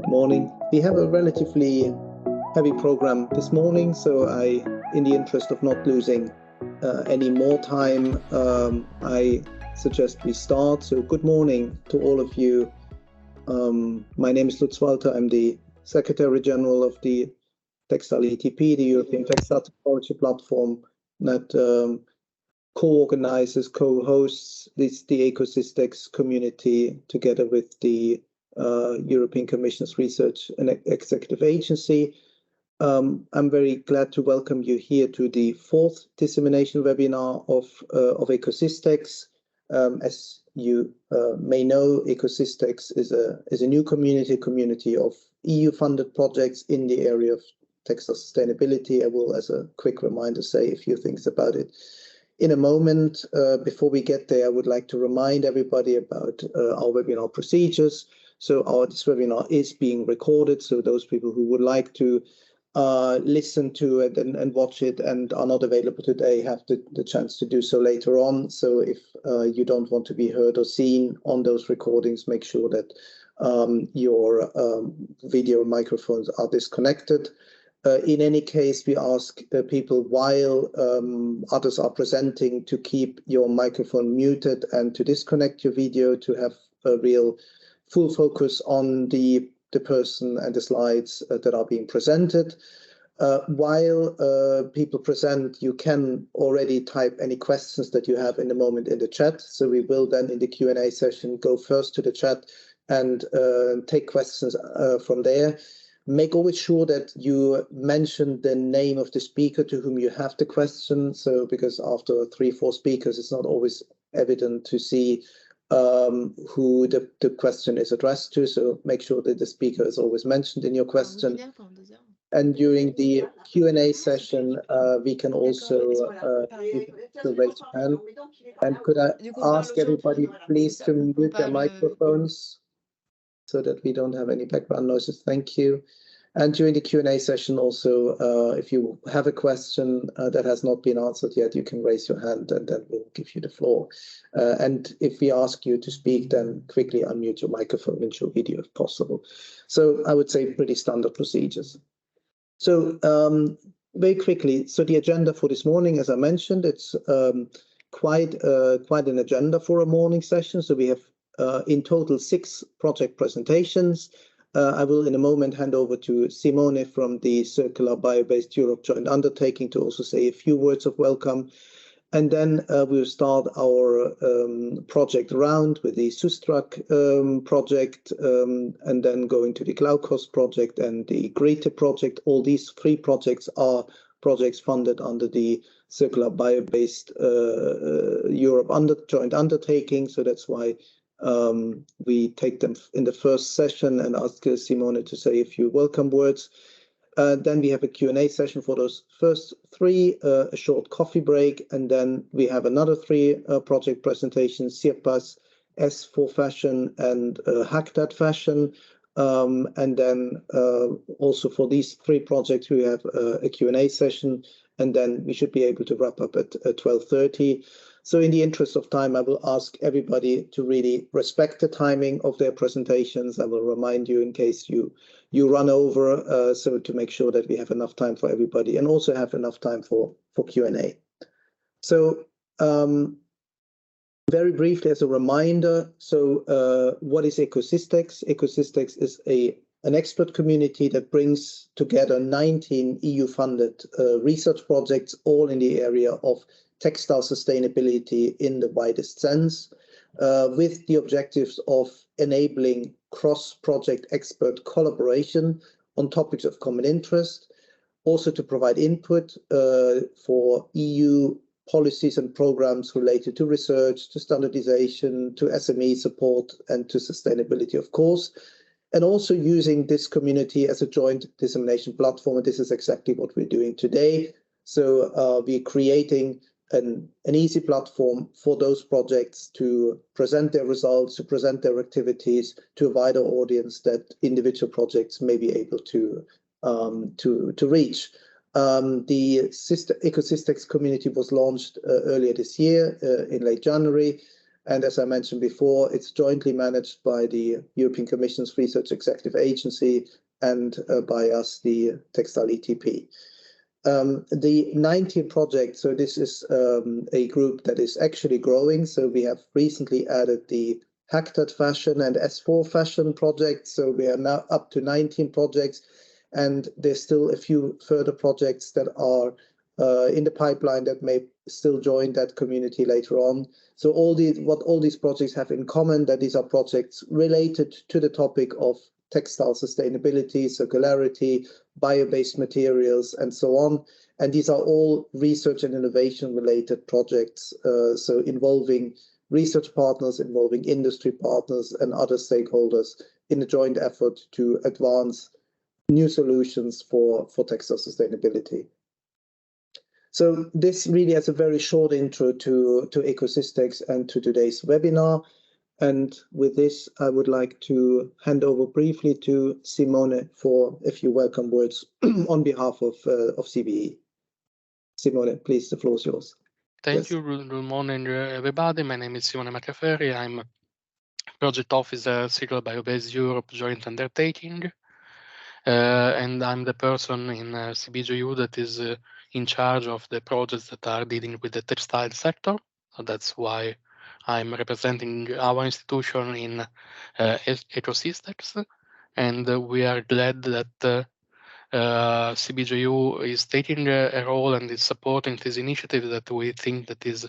Good morning. We have a relatively heavy program this morning, so in the interest of not losing any more time, I suggest we start. So good morning to all of you. My name is Lutz Walter. I'm the Secretary General of the Textile ETP, the European Textile Technology Platform that co-organizes, co-hosts the ECOSYSTEX community together with the European Commission's Research and Executive Agency. I'm very glad to welcome you here to the fourth dissemination webinar of ECOSYSTEX. As you may know, ECOSYSTEX is a new community of EU-funded projects in the area of textile sustainability. I will, as a quick reminder, say a few things about it in a moment. Before we get there, I would like to remind everybody about our webinar procedures. So this webinar is being recorded, so those people who would like to listen to it and watch it and are not available today have the chance to do so later on. So if you don't want to be heard or seen on those recordings, make sure that your video microphones are disconnected. In any case, we ask people while others are presenting to keep your microphone muted and to disconnect your video to have a real full focus on the person and the slides that are being presented. While people present, you can already type any questions that you have in the moment in the chat. So we will then in the Q&A session go first to the chat and take questions from there. Make always sure that you mention the name of the speaker to whom you have the question. So because after 3-4 speakers, it's not always evident to see who the question is addressed to. So make sure that the speaker is always mentioned in your question. And during the Q&A session, we can also raise your hand. And could I ask everybody please to mute their microphones so that we don't have any background noises? Thank you. And during the Q&A session also, if you have a question that has not been answered yet, you can raise your hand and then we'll give you the floor. And if we ask you to speak, then quickly unmute your microphone and show video if possible. So I would say pretty standard procedures. So very quickly, so the agenda for this morning, as I mentioned, it's quite an agenda for a morning session. So we have in total 6 project presentations. I will in a moment hand over to Simone from the Circular Bio-Based Europe Joint Undertaking to also say a few words of welcome. And then we'll start our project round with the SUSTRACK project, and then going to the Glaukos project and the GRETE project. All these 3 projects are projects funded under the Circular Bio-Based Europe Joint Undertaking. So that's why we take them in the first session and ask Simone to say a few welcome words. Then we have a Q&A session for those first 3, a short coffee break, and then we have another 3 project presentations, CIRPASS, S4Fashion and HackThatFashion. And then also for these 3 projects, we have a Q&A session, and then we should be able to wrap up at 12:30. So in the interest of time, I will ask everybody to really respect the timing of their presentations. I will remind you in case you run over, so to make sure that we have enough time for everybody and also have enough time for Q&A. So very briefly as a reminder, so what is ECOSYSTEX? ECOSYSTEX is an expert community that brings together 19 EU-funded research projects, all in the area of textile sustainability in the widest sense, with the objectives of enabling cross-project expert collaboration on topics of common interest, also to provide input for EU policies and programs related to research, to standardization, to SME support, and to sustainability, of course, and also using this community as a joint dissemination platform. And this is exactly what we're doing today. So we're creating an easy platform for those projects to present their results, to present their activities to a wider audience that individual projects may be able to reach. The ECOSYSTEX community was launched earlier this year in late January. And as I mentioned before, it's jointly managed by the European Commission's Research Executive Agency and by us, the Textile ETP. The 19 projects, so this is a group that is actually growing. So we have recently added the HackThatFashion and S4Fashion projects. So we are now up to 19 projects, and there's still a few further projects that are in the pipeline that may still join that community later on. So what all these projects have in common, that these are projects related to the topic of textile sustainability, circularity, bio-based materials, and so on. And these are all research and innovation related projects, so involving research partners, involving industry partners and other stakeholders in a joint effort to advance new solutions for textile sustainability. So this really has a very short intro to EcoSystex and to today's webinar. And with this, I would like to hand over briefly to Simone for a few welcome words on behalf of CBE. Simone, please, the floor is yours. Thank you. Good morning, everybody. My name is Simone Maccaferri. I'm Project Officer, Circular Biobased Europe Joint Undertaking. And I'm the person in CBE JU that is in charge of the projects that are dealing with the textile sector. So that's why I'm representing our institution in ECOSYSTEX, and we are glad that CBE JU is taking a role and is supporting this initiative that we think that is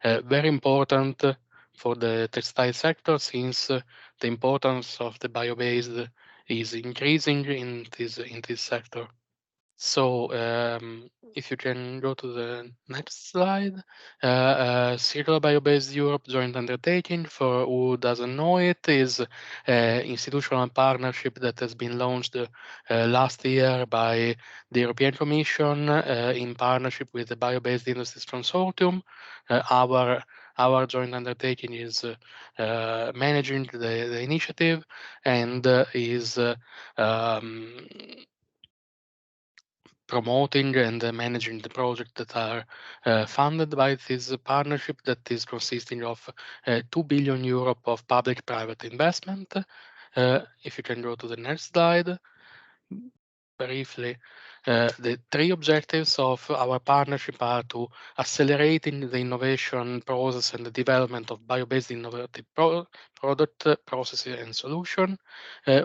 very important for the textile sector, since the importance of the bio-based is increasing in this sector. So if you can go to the next slide, Circular Biobased Europe Joint Undertaking, for who doesn't know it, is an institutional partnership that has been launched last year by the European Commission in partnership with the Bio-Based Industries Consortium. Our joint undertaking is managing the initiative and is promoting and managing the projects that are funded by this partnership that is consisting of 2 billion euro of public-private investment. If you can go to the next slide. Briefly, the three objectives of our partnership are to accelerating the innovation process and the development of bio-based innovative product, processes and solution.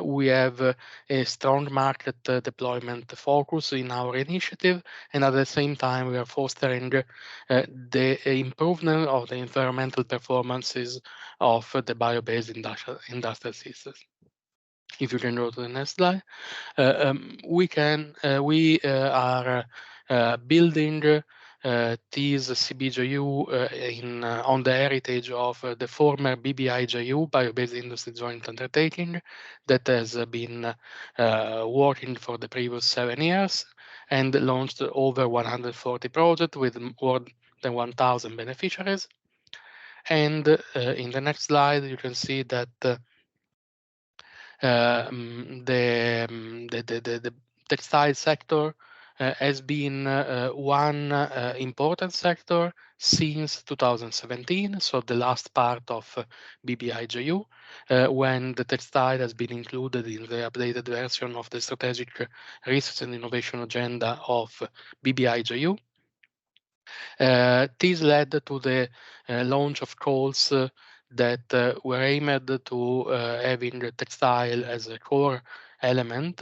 We have a strong market deployment focus in our initiative, and at the same time we are fostering the improvement of the environmental performances of the bio-based industrial systems. If you can go to the next slide. We are building this CBE JU on the heritage of the former BBI JU, Bio-Based Industry Joint Undertaking, that has been working for the previous 7 years and launched over 140 projects with more than 1,000 beneficiaries. And in the next slide, you can see that the textile sector has been one important sector since 2017, so the last part of BBI JU, when the textile has been included in the updated version of the Strategic Research and Innovation Agenda of BBI JU. This led to the launch of calls that were aimed to having the textile as a core element.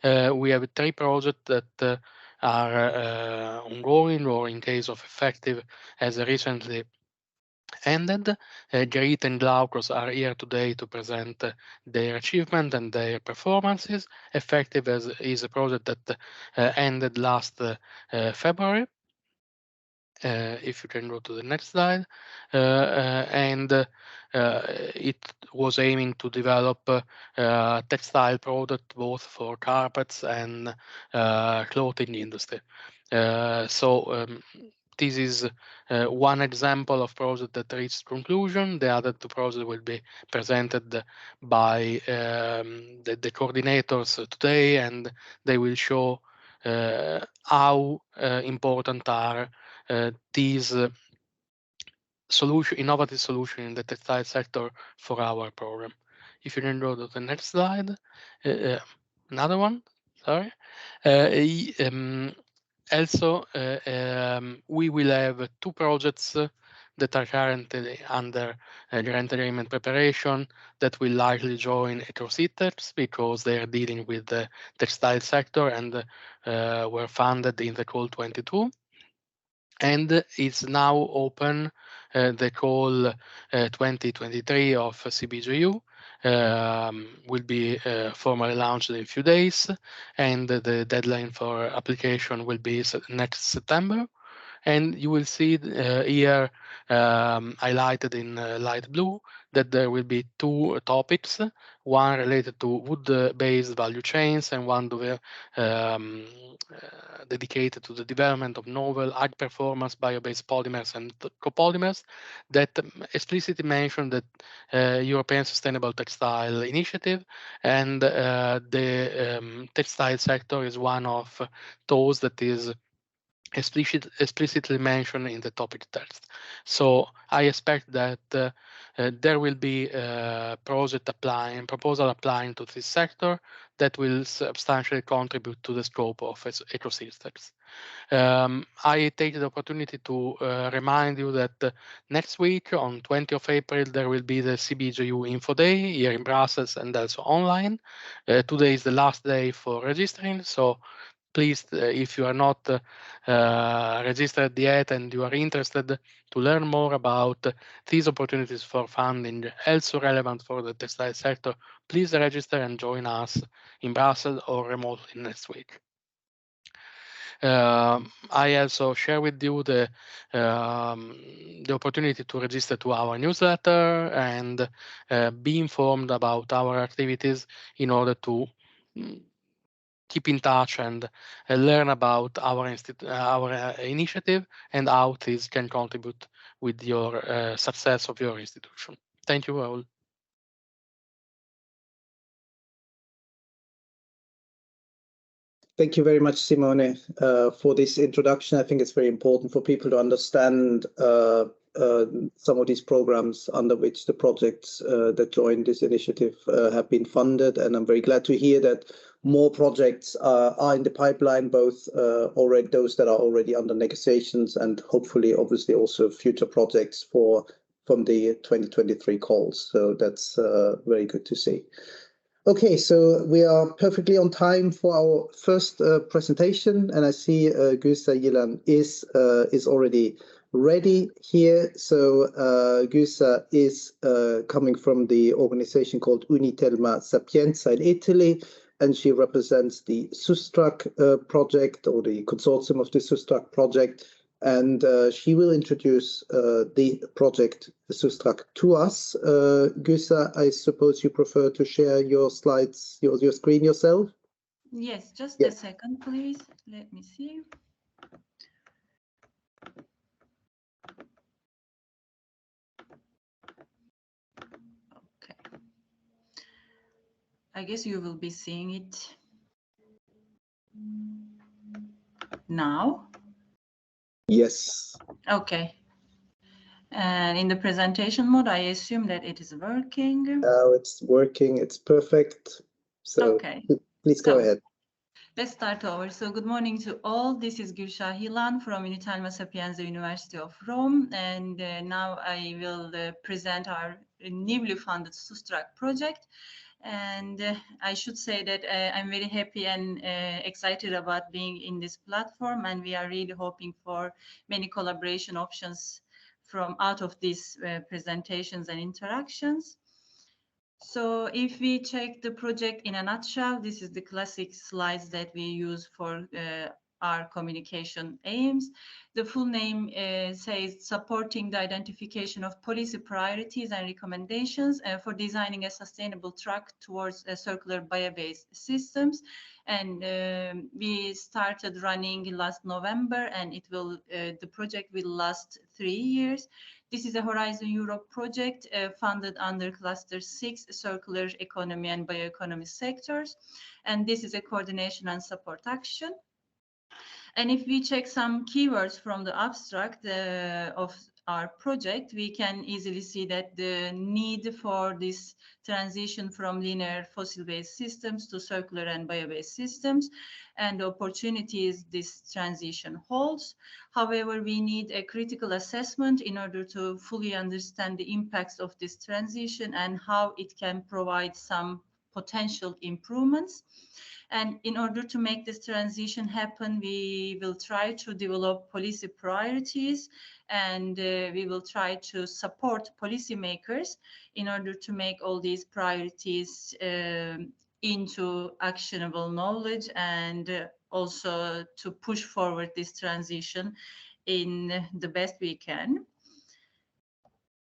We have 3 projects that are ongoing, or in case of effective, as recently ended. GRETE and Glaukos are here today to present their achievement and their performances. Effective is a project that ended last February. If you can go to the next slide. It was aiming to develop textile product both for carpets and clothing industry. This is one example of project that reached conclusion. The other 2 projects will be presented by the coordinators today, and they will show how important are these innovative solution in the textile sector for our program. If you can go to the next slide, another one, sorry. Also, we will have 2 projects that are currently under grant agreement preparation that will likely join ECOSYSTEX because they are dealing with the textile sector and were funded in the call 22. And it's now open, the call 2023 of CBE JU will be formally launched in a few days, and the deadline for application will be next September. And you will see here highlighted in light blue that there will be 2 topics, one related to wood-based value chains and one dedicated to the development of novel high-performance bio-based polymers and copolymers that explicitly mention that European Sustainable Textile Initiative, and the textile sector is one of those that is explicitly mentioned in the topic text. So I expect that there will be a proposal applying to this sector that will substantially contribute to the scope of ECOSYSTEX. I take the opportunity to remind you that next week on 20th of April, there will be the CBE JU Info Day here in Brussels and also online. Today is the last day for registering, so please, if you are not registered yet and you are interested to learn more about these opportunities for funding, also relevant for the textile sector, please register and join us in Brussels or remotely next week. I also share with you the opportunity to register to our newsletter and be informed about our activities in order to keep in touch and learn about our initiative and how this can contribute with your success of your institution. Thank you all. Thank you very much, Simone, for this introduction. I think it's very important for people to understand some of these programs under which the projects that joined this initiative have been funded. And I'm very glad to hear that more projects are in the pipeline, both already those that are already under negotiations and hopefully, obviously, also future projects from the 2023 calls. So that's very good to see. Okay, so we are perfectly on time for our first presentation, and I see Gülşah Yilan is already ready here. So Gülşah is coming from the organization called Unitelma Sapienza in Italy, and she represents the SUSTRACK project, or the consortium of the SUSTRACK project. And she will introduce the project, the SUSTRACK, to us. Gülşah, I suppose you prefer to share your slides, your screen yourself? Yes, just a second, please. Let me see. Okay. I guess you will be seeing it now. Yes. Okay. And in the presentation mode, I assume that it is working. Now it's working. It's perfect. So okay. Please go ahead. Let's start over. So good morning to all. This is Gülşah Yilan from Unitelma Sapienza University of Rome. And now I will present our newly funded SUSTRACK project. And I should say that I'm very happy and excited about being in this platform, and we are really hoping for many collaboration options from out of these presentations and interactions. So if we check the project in a nutshell, this is the classic slides that we use for our communication aims. The full name says supporting the identification of policy priorities and recommendations for designing a sustainable track towards circular bio-based systems. And we started running last November, and it will the project will last 3 years. This is a Horizon Europe project funded under Cluster 6, Circular Economy and Bioeconomy sectors. And this is a coordination and support action. And if we check some keywords from the abstract of our project, we can easily see that the need for this transition from linear fossil-based systems to circular and bio-based systems and the opportunities this transition holds. However, we need a critical assessment in order to fully understand the impacts of this transition and how it can provide some potential improvements. And in order to make this transition happen, we will try to develop policy priorities, and we will try to support policymakers in order to make all these priorities into actionable knowledge, and also to push forward this transition in the best we can.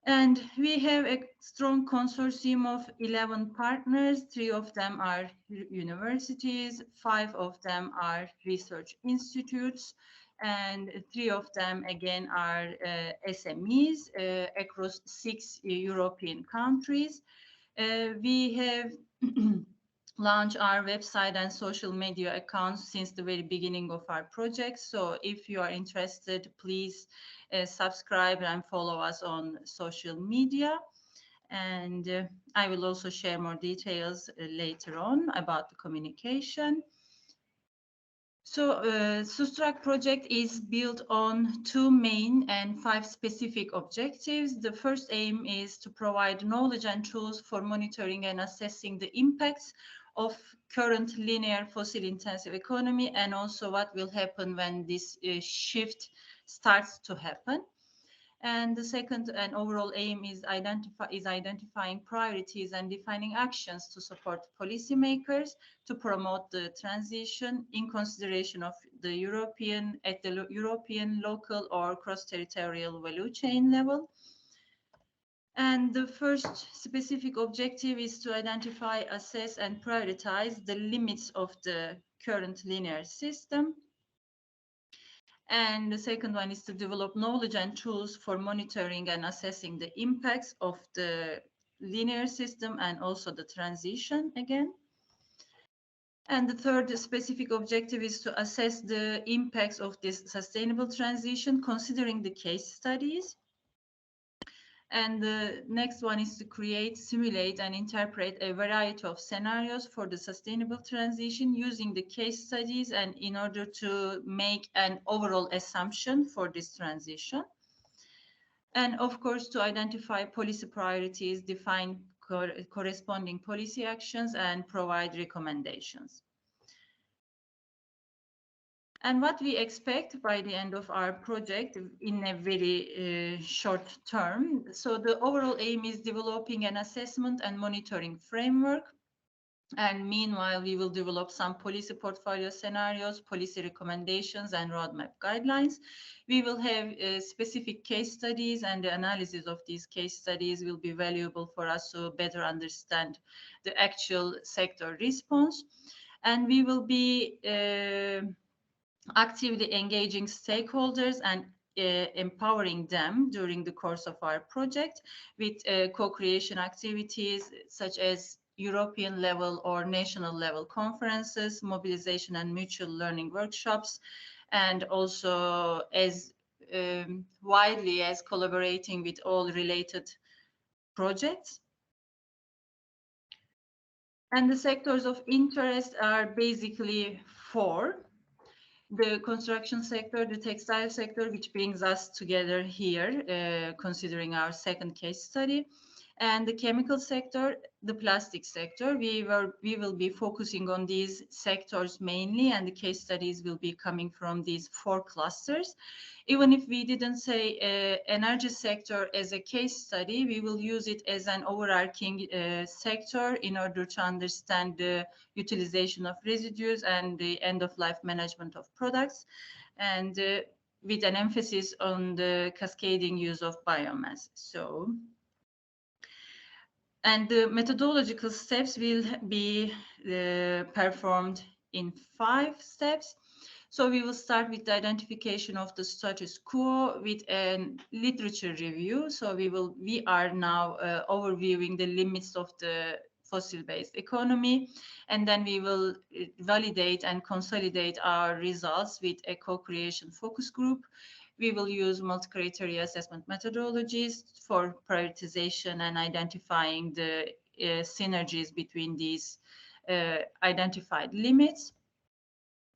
And we have a strong consortium of 11 partners. 3 of them are universities, 5 of them are research institutes, and 3 of them again are SMEs across 6 European countries. We have launched our website and social media accounts since the very beginning of our project. So if you are interested, please subscribe and follow us on social media. And I will also share more details later on about the communication. So SUSTRACK project is built on 2 main and 5 specific objectives. The first aim is to provide knowledge and tools for monitoring and assessing the impacts of current linear fossil-intensive economy, and also what will happen when this shift starts to happen. And the second and overall aim is identifying priorities and defining actions to support policymakers to promote the transition in consideration of the European, local or cross-territorial value chain level. And the first specific objective is to identify, assess, and prioritize the limits of the current linear system. And the second one is to develop knowledge and tools for monitoring and assessing the impacts of the linear system and also the transition again. And the third specific objective is to assess the impacts of this sustainable transition, considering the case studies. And the next one is to create, simulate, and interpret a variety of scenarios for the sustainable transition using the case studies, and in order to make an overall assumption for this transition. And of course, to identify policy priorities, define corresponding policy actions, and provide recommendations. And what we expect by the end of our project in a very short term. So the overall aim is developing an assessment and monitoring framework. And meanwhile, we will develop some policy portfolio scenarios, policy recommendations, and roadmap guidelines. We will have specific case studies, and the analysis of these case studies will be valuable for us to better understand the actual sector response. And we will be actively engaging stakeholders and empowering them during the course of our project with co-creation activities such as European level or national level conferences, mobilization and mutual learning workshops, and also as widely as collaborating with all related projects. And the sectors of interest are basically 4. The construction sector, the textile sector, which brings us together here, considering our second case study, and the chemical sector, the plastic sector. We will be focusing on these sectors mainly, and the case studies will be coming from these 4 clusters. Even if we didn't say energy sector as a case study, we will use it as an overarching sector in order to understand the utilization of residues and the end-of-life management of products, and with an emphasis on the cascading use of biomass. And the methodological steps will be performed in 5 steps. So we will start with the identification of the status quo with a literature review. So we are now overviewing the limits of the fossil-based economy, and then we will validate and consolidate our results with a co-creation focus group. We will use multi-criteria assessment methodologies for prioritization and identifying the synergies between these identified limits.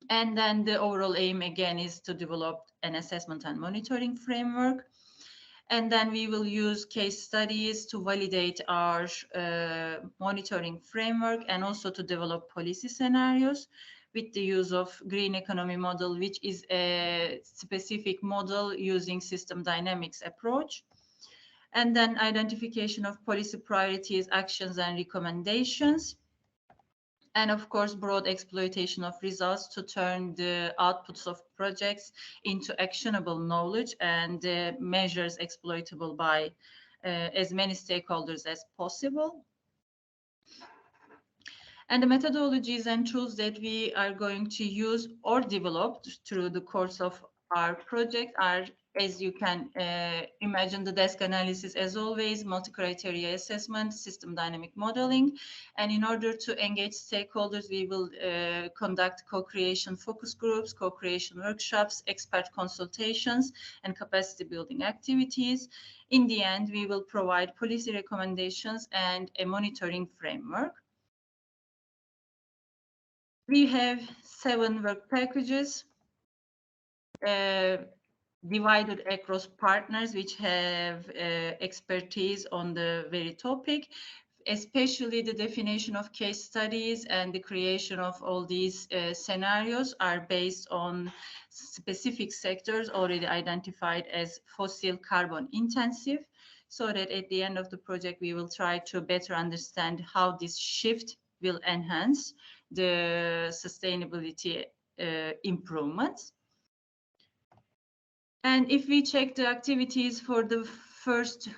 And then the overall aim again is to develop an assessment and monitoring framework. And then we will use case studies to validate our monitoring framework and also to develop policy scenarios with the use of green economy model, which is a specific model using system dynamics approach. And then identification of policy priorities, actions, and recommendations. And of course, broad exploitation of results to turn the outputs of projects into actionable knowledge and measures exploitable by as many stakeholders as possible. And the methodologies and tools that we are going to use or develop through the course of our project are, as you can imagine, the desk analysis as always, multi-criteria assessment, system dynamic modeling. And in order to engage stakeholders, we will conduct co-creation focus groups, co-creation workshops, expert consultations, and capacity building activities. In the end, we will provide policy recommendations and a monitoring framework. We have 7 work packages divided across partners which have expertise on the very topic, especially the definition of case studies and the creation of all these scenarios are based on specific sectors already identified as fossil carbon intensive, so that at the end of the project we will try to better understand how this shift will enhance the sustainability improvements. And if we check the activities for the first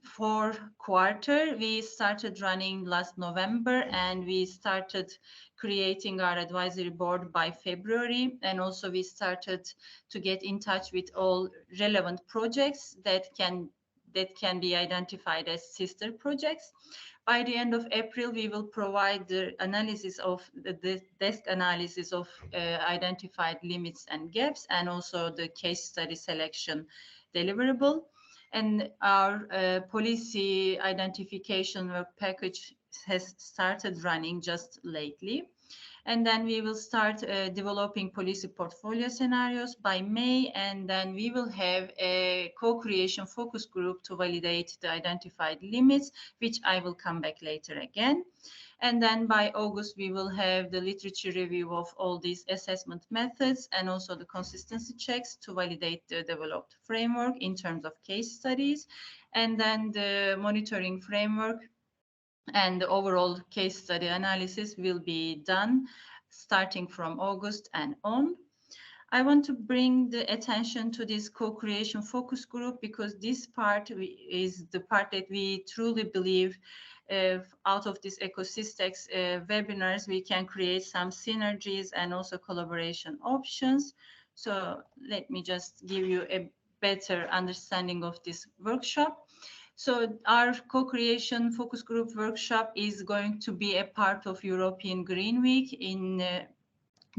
4 quarters, we started running last November and we started creating our advisory board by February. And also we started to get in touch with all relevant projects that can be identified as sister projects. By the end of April, we will provide the analysis of the desk analysis of identified limits and gaps, and also the case study selection deliverable. And our policy identification work package has started running just lately. And then we will start developing policy portfolio scenarios by May, and then we will have a co-creation focus group to validate the identified limits, which I will come back later again. And then by August, we will have the literature review of all these assessment methods and also the consistency checks to validate the developed framework in terms of case studies. And then the monitoring framework and the overall case study analysis will be done starting from August and on. I want to bring the attention to this co-creation focus group because this part is the part that we truly believe out of this ECOSYSTEX webinars, we can create some synergies and also collaboration options. So let me just give you a better understanding of this workshop. So our co-creation focus group workshop is going to be a part of European Green Week in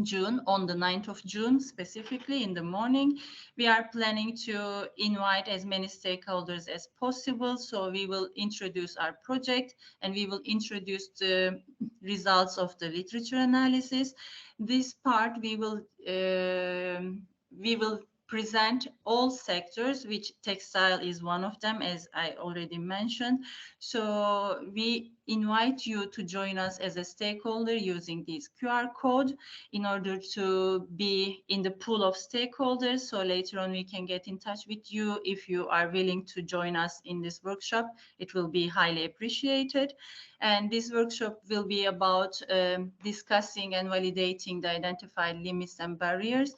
June, on the 9th of June, specifically in the morning. We are planning to invite as many stakeholders as possible. So we will introduce our project and we will introduce the results of the literature analysis. This part we will present all sectors, which textile is one of them, as I already mentioned. So we invite you to join us as a stakeholder using this QR code in order to be in the pool of stakeholders. So later on, we can get in touch with you if you are willing to join us in this workshop. It will be highly appreciated. And this workshop will be about discussing and validating the identified limits and barriers,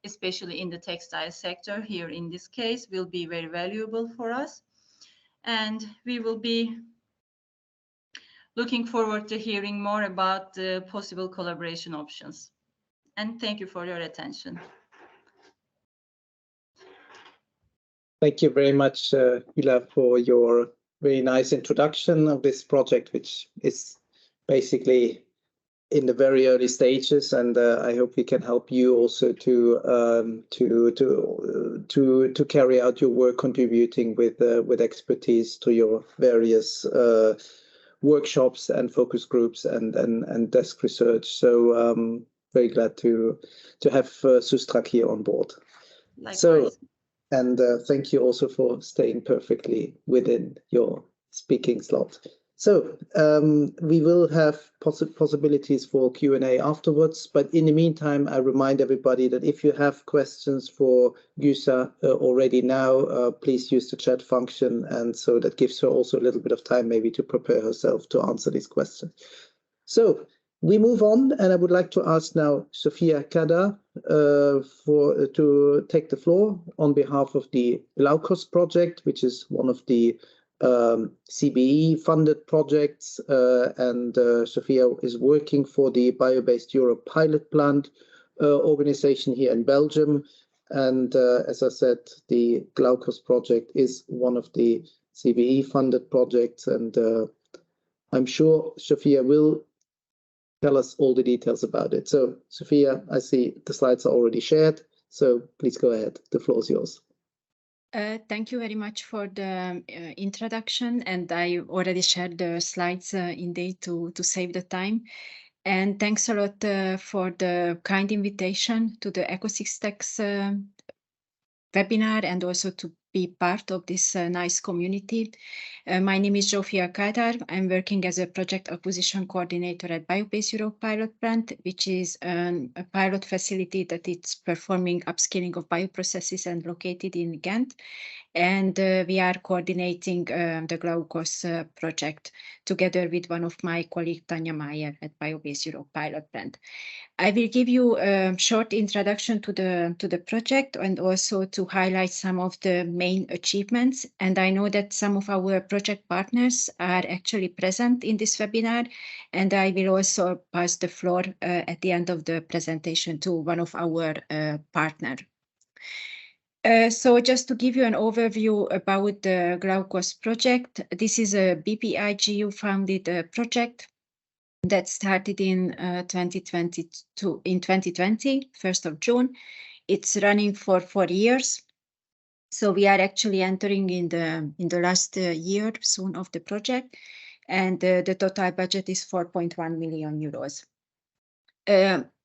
especially in the textile sector. Here in this case will be very valuable for us. And we will be looking forward to hearing more about the possible collaboration options. And thank you for your attention. Thank you very much, Hila, for your very nice introduction of this project, which is basically in the very early stages, and I hope we can help you also to carry out your work, contributing with expertise to your various workshops and focus groups and desk research. So very glad to have SUSTRACK here on board. Likewise. So, and thank you also for staying perfectly within your speaking slot. So we will have possibilities for Q&A afterwards, but in the meantime, I remind everybody that if you have questions for Gülşah already now, please use the chat function, and so that gives her also a little bit of time maybe to prepare herself to answer these questions. So we move on, and I would like to ask now Zsófia Kádár to take the floor on behalf of the Glaukos project, which is one of the CBE funded projects, and Zsófia is working for the Bio-Based Europe pilot plant organization here in Belgium. And as I said, the Glaukos project is one of the CBE funded projects, and I'm sure Zsófia will tell us all the details about it. So Zsófia, I see the slides are already shared, so please go ahead. The floor is yours. Thank you very much for the introduction, and I already shared the slides indeed to save the time. And thanks a lot for the kind invitation to the ECOSYSTEX webinar, and also to be part of this nice community. My name is Zsófia Kádár. I'm working as a project acquisition coordinator at Bio-Based Europe pilot plant, which is a pilot facility that is performing upskilling of bioprocesses and located in Ghent. And we are coordinating the Glaukos project together with one of my colleagues, Tanya Meyer, at Bio-Based Europe pilot plant. I will give you a short introduction to the project, and also to highlight some of the main achievements. And I know that some of our project partners are actually present in this webinar, and I will also pass the floor at the end of the presentation to one of our partners. So just to give you an overview about the Glaukos project, this is a CBE JU founded project that started in 2020, 1st of June. It's running for 4 years. So we are actually entering in the last year soon of the project, and the total budget is 4.1 million euros.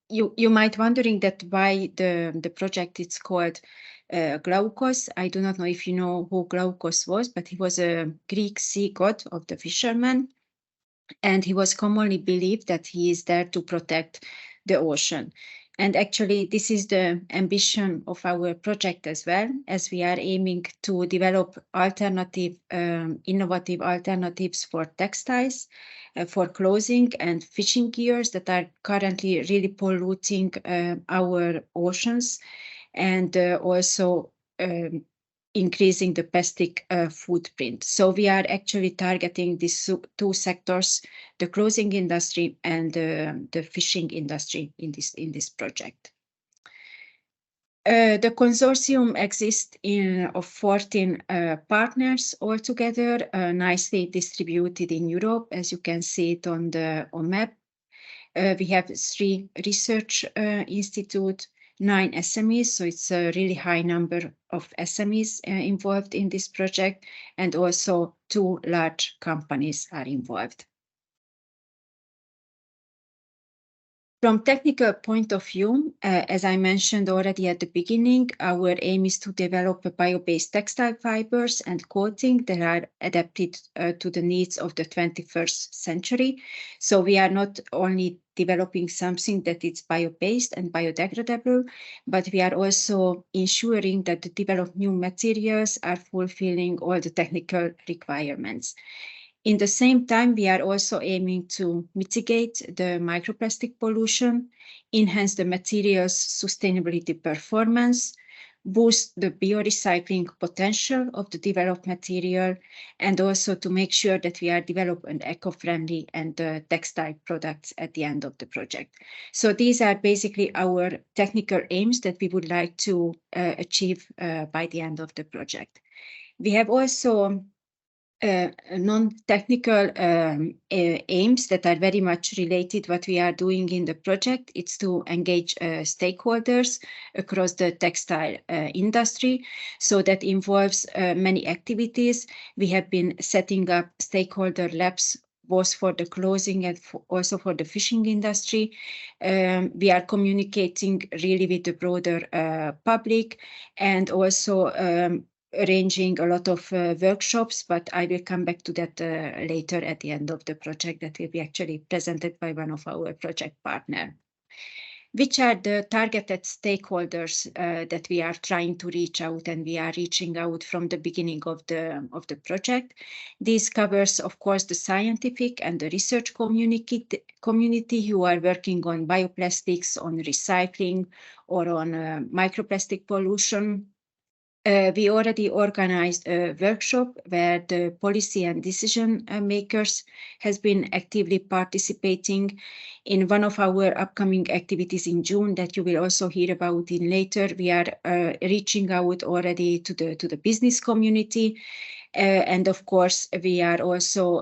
You might wondering that why the project is called Glaukos. I do not know if you know who Glaukos was, but he was a Greek sea god of the fishermen, and he was commonly believed that he is there to protect the ocean. And actually, this is the ambition of our project as well, as we are aiming to develop alternative, innovative alternatives for textiles, for clothing and fishing gears that are currently really polluting our oceans, and also increasing the plastic footprint. So we are actually targeting these two sectors, the clothing industry and the fishing industry in this project. The consortium exists of 14 partners altogether, nicely distributed in Europe, as you can see it on the map. We have 3 research institutes, 9 SMEs, so it's a really high number of SMEs involved in this project, and also 2 large companies are involved. From technical point of view, as I mentioned already at the beginning, our aim is to develop bio-based textile fibers and coating that are adapted to the needs of the 21st century. So we are not only developing something that is bio-based and biodegradable, but we are also ensuring that the developed new materials are fulfilling all the technical requirements. In the same time, we are also aiming to mitigate the microplastic pollution, enhance the material's sustainability performance, boost the biorecycling potential of the developed material, and also to make sure that we are developing eco-friendly and textile products at the end of the project. So these are basically our technical aims that we would like to achieve by the end of the project. We have also non-technical aims that are very much related what we are doing in the project. It's to engage stakeholders across the textile industry. So that involves many activities. We have been setting up stakeholder labs both for the clothing and also for the fishing industry. We are communicating really with the broader public, and also arranging a lot of workshops, but I will come back to that later at the end of the project that will be actually presented by one of our project partners. Which are the targeted stakeholders that we are trying to reach out, and we are reaching out from the beginning of the project? This covers, of course, the scientific and the research community who are working on bioplastics, on recycling, or on microplastic pollution. We already organized a workshop where the policy and decision makers has been actively participating. In one of our upcoming activities in June that you will also hear about in later, we are reaching out already to the business community. And of course, we are also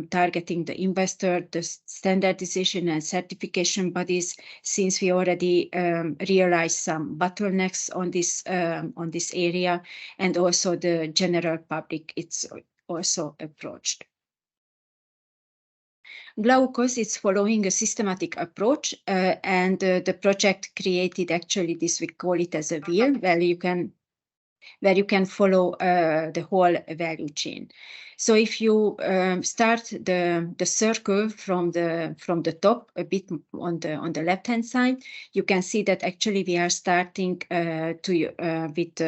targeting the investor, the standardization and certification bodies, since we already realized some bottlenecks on this area, and also the general public. It's also approached. Glaukos is following a systematic approach, and the project created actually this, we call it as a wheel, where you can follow the whole value chain. So if you start the circle from the top, a bit on the left hand side, you can see that actually we are starting with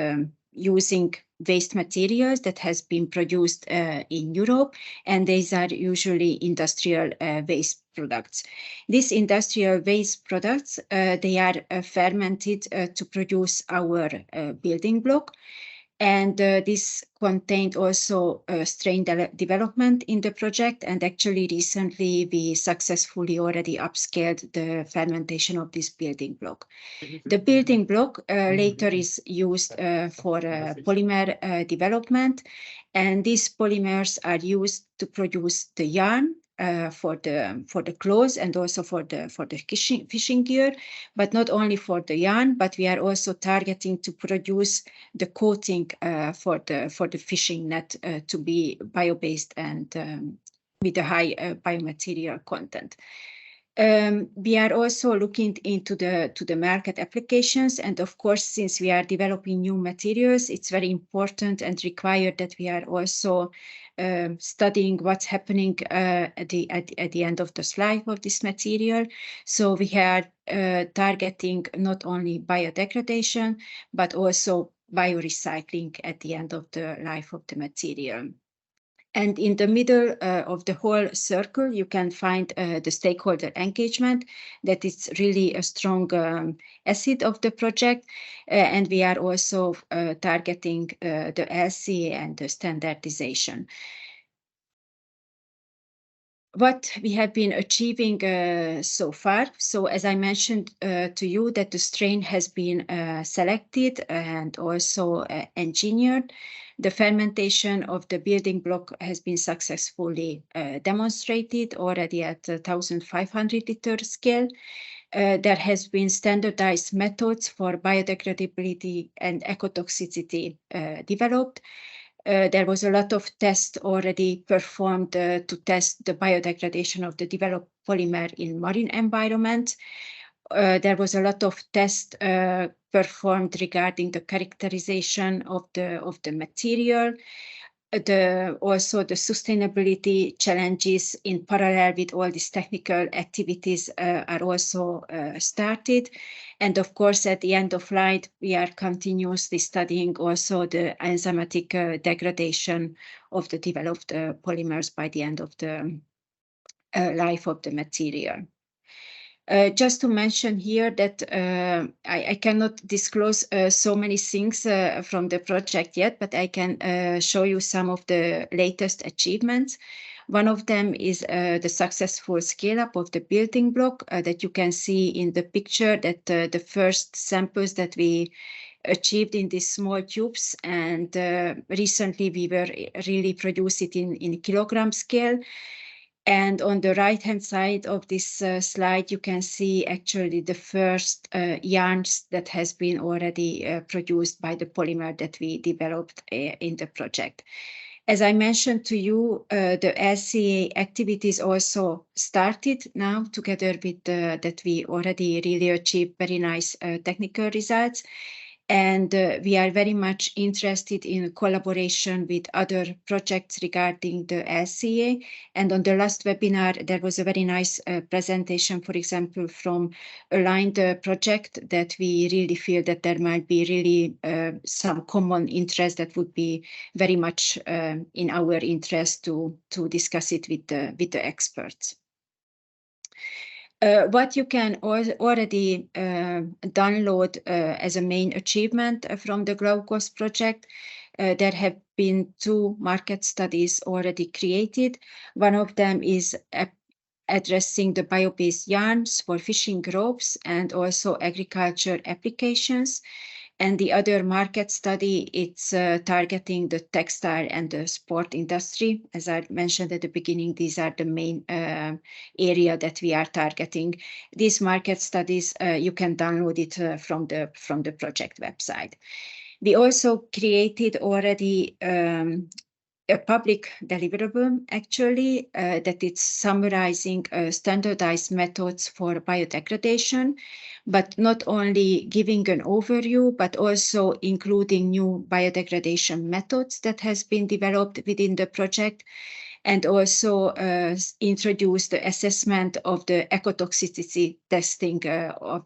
using waste materials that has been produced in Europe, and these are usually industrial waste products. These industrial waste products, they are fermented to produce our building block. And this contained also strain development in the project. And actually recently we successfully already upscaled the fermentation of this building block. The building block later is used for polymer development. And these polymers are used to produce the yarn for the clothes, and also for the fishing gear, but not only for the yarn, but we are also targeting to produce the coating for the fishing net to be bio-based and with a high biomaterial content. We are also looking into the market applications, and of course, since we are developing new materials, it's very important and required that we are also studying what's happening at the end of the life of this material. So we are targeting not only biodegradation, but also biorecycling at the end of the life of the material. And in the middle of the whole circle, you can find the stakeholder engagement. That is really a strong asset of the project. And we are also targeting the LC and the standardization. What we have been achieving so far. So as I mentioned to you, that the strain has been selected and also engineered. The fermentation of the building block has been successfully demonstrated already at 1,500 liter scale. There has been standardized methods for biodegradability and ecotoxicity developed. There was a lot of tests already performed to test the biodegradation of the developed polymer in marine environment. There was a lot of tests performed regarding the characterization of the material. Also the sustainability challenges in parallel with all these technical activities are also started. And of course, at the end of life, we are continuously studying also the enzymatic degradation of the developed polymers by the end of the life of the material. Just to mention here that I cannot disclose so many things from the project yet, but I can show you some of the latest achievements. One of them is the successful scale-up of the building block that you can see in the picture, that the first samples that we achieved in these small tubes. And recently we were really produce it in kilogram scale. And on the right-hand side of this slide, you can see actually the first yarns that has been already produced by the polymer that we developed in the project. As I mentioned to you, the LCA activities also started now together with that we already really achieved very nice technical results. And we are very much interested in collaboration with other projects regarding the LCA. And on the last webinar, there was a very nice presentation, for example, from Aligned project that we really feel that there might be really some common interest that would be very much in our interest to discuss it with the experts. What you can already download as a main achievement from the Glaukos project, there have been 2 market studies already created. One of them is addressing the bio-based yarns for fishing ropes and also agriculture applications. And the other market study, it's targeting the textile and the sport industry. As I mentioned at the beginning, these are the main area that we are targeting. These market studies, you can download it from the project website. We also created already a public deliverable, actually, that it's summarizing standardized methods for biodegradation, but not only giving an overview, but also including new biodegradation methods that has been developed within the project, and also introduce the assessment of the ecotoxicity testing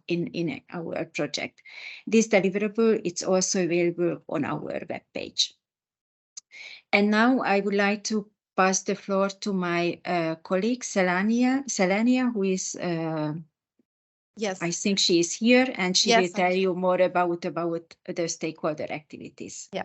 in our project. This deliverable, it's also available on our webpage. And now I would like to pass the floor to my colleague, Selenia, who is, yes, I think she is here, and she yes, will tell you more about the stakeholder activities. Yeah.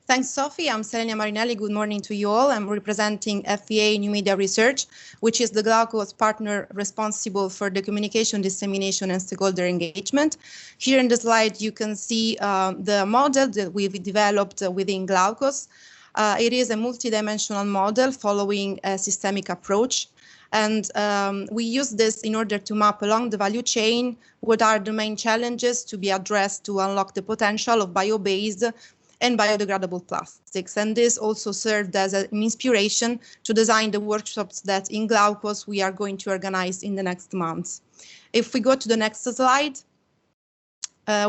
Thanks, Sophie. I'm Selenia Marinelli. Good morning to you all. I'm representing FEA New Media Research, which is the Glaukos partner responsible for the communication, dissemination, and stakeholder engagement. Here in the slide, you can see the model that we've developed within Glaukos. It is a multidimensional model following a systemic approach. And we use this in order to map along the value chain what are the main challenges to be addressed to unlock the potential of bio-based and biodegradable plastics. And this also served as an inspiration to design the workshops that in Glaukos we are going to organize in the next months. If we go to the next slide,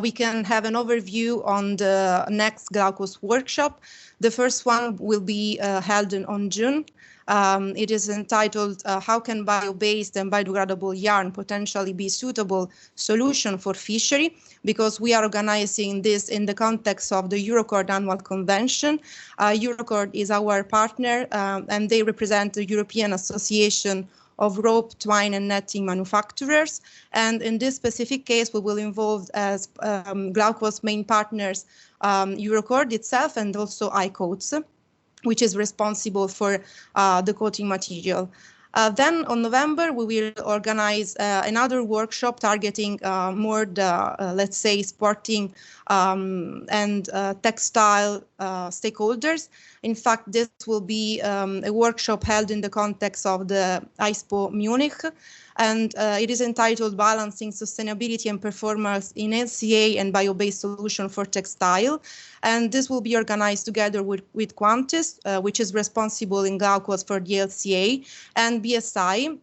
we can have an overview on the next Glaukos workshop. The first one will be held on June. It is entitled, How can bio-based and biodegradable yarn potentially be suitable solution for fishery? Because we are organizing this in the context of the Eurocord annual convention. Eurocord is our partner and they represent the European Association of rope, twine and netting manufacturers. And in this specific case, we will involve as Glaukos main partners, Eurocord itself and also iCoats, which is responsible for the coating material. Then on November, we will organize another workshop targeting more the, let's say, sporting and textile stakeholders. In fact, this will be a workshop held in the context of the ISPO Munich, and it is entitled Balancing Sustainability and Performance in LCA and Bio-Based Solution for Textile. And this will be organized together with Quantis, which is responsible in Glaukos for the LCA, and BSI,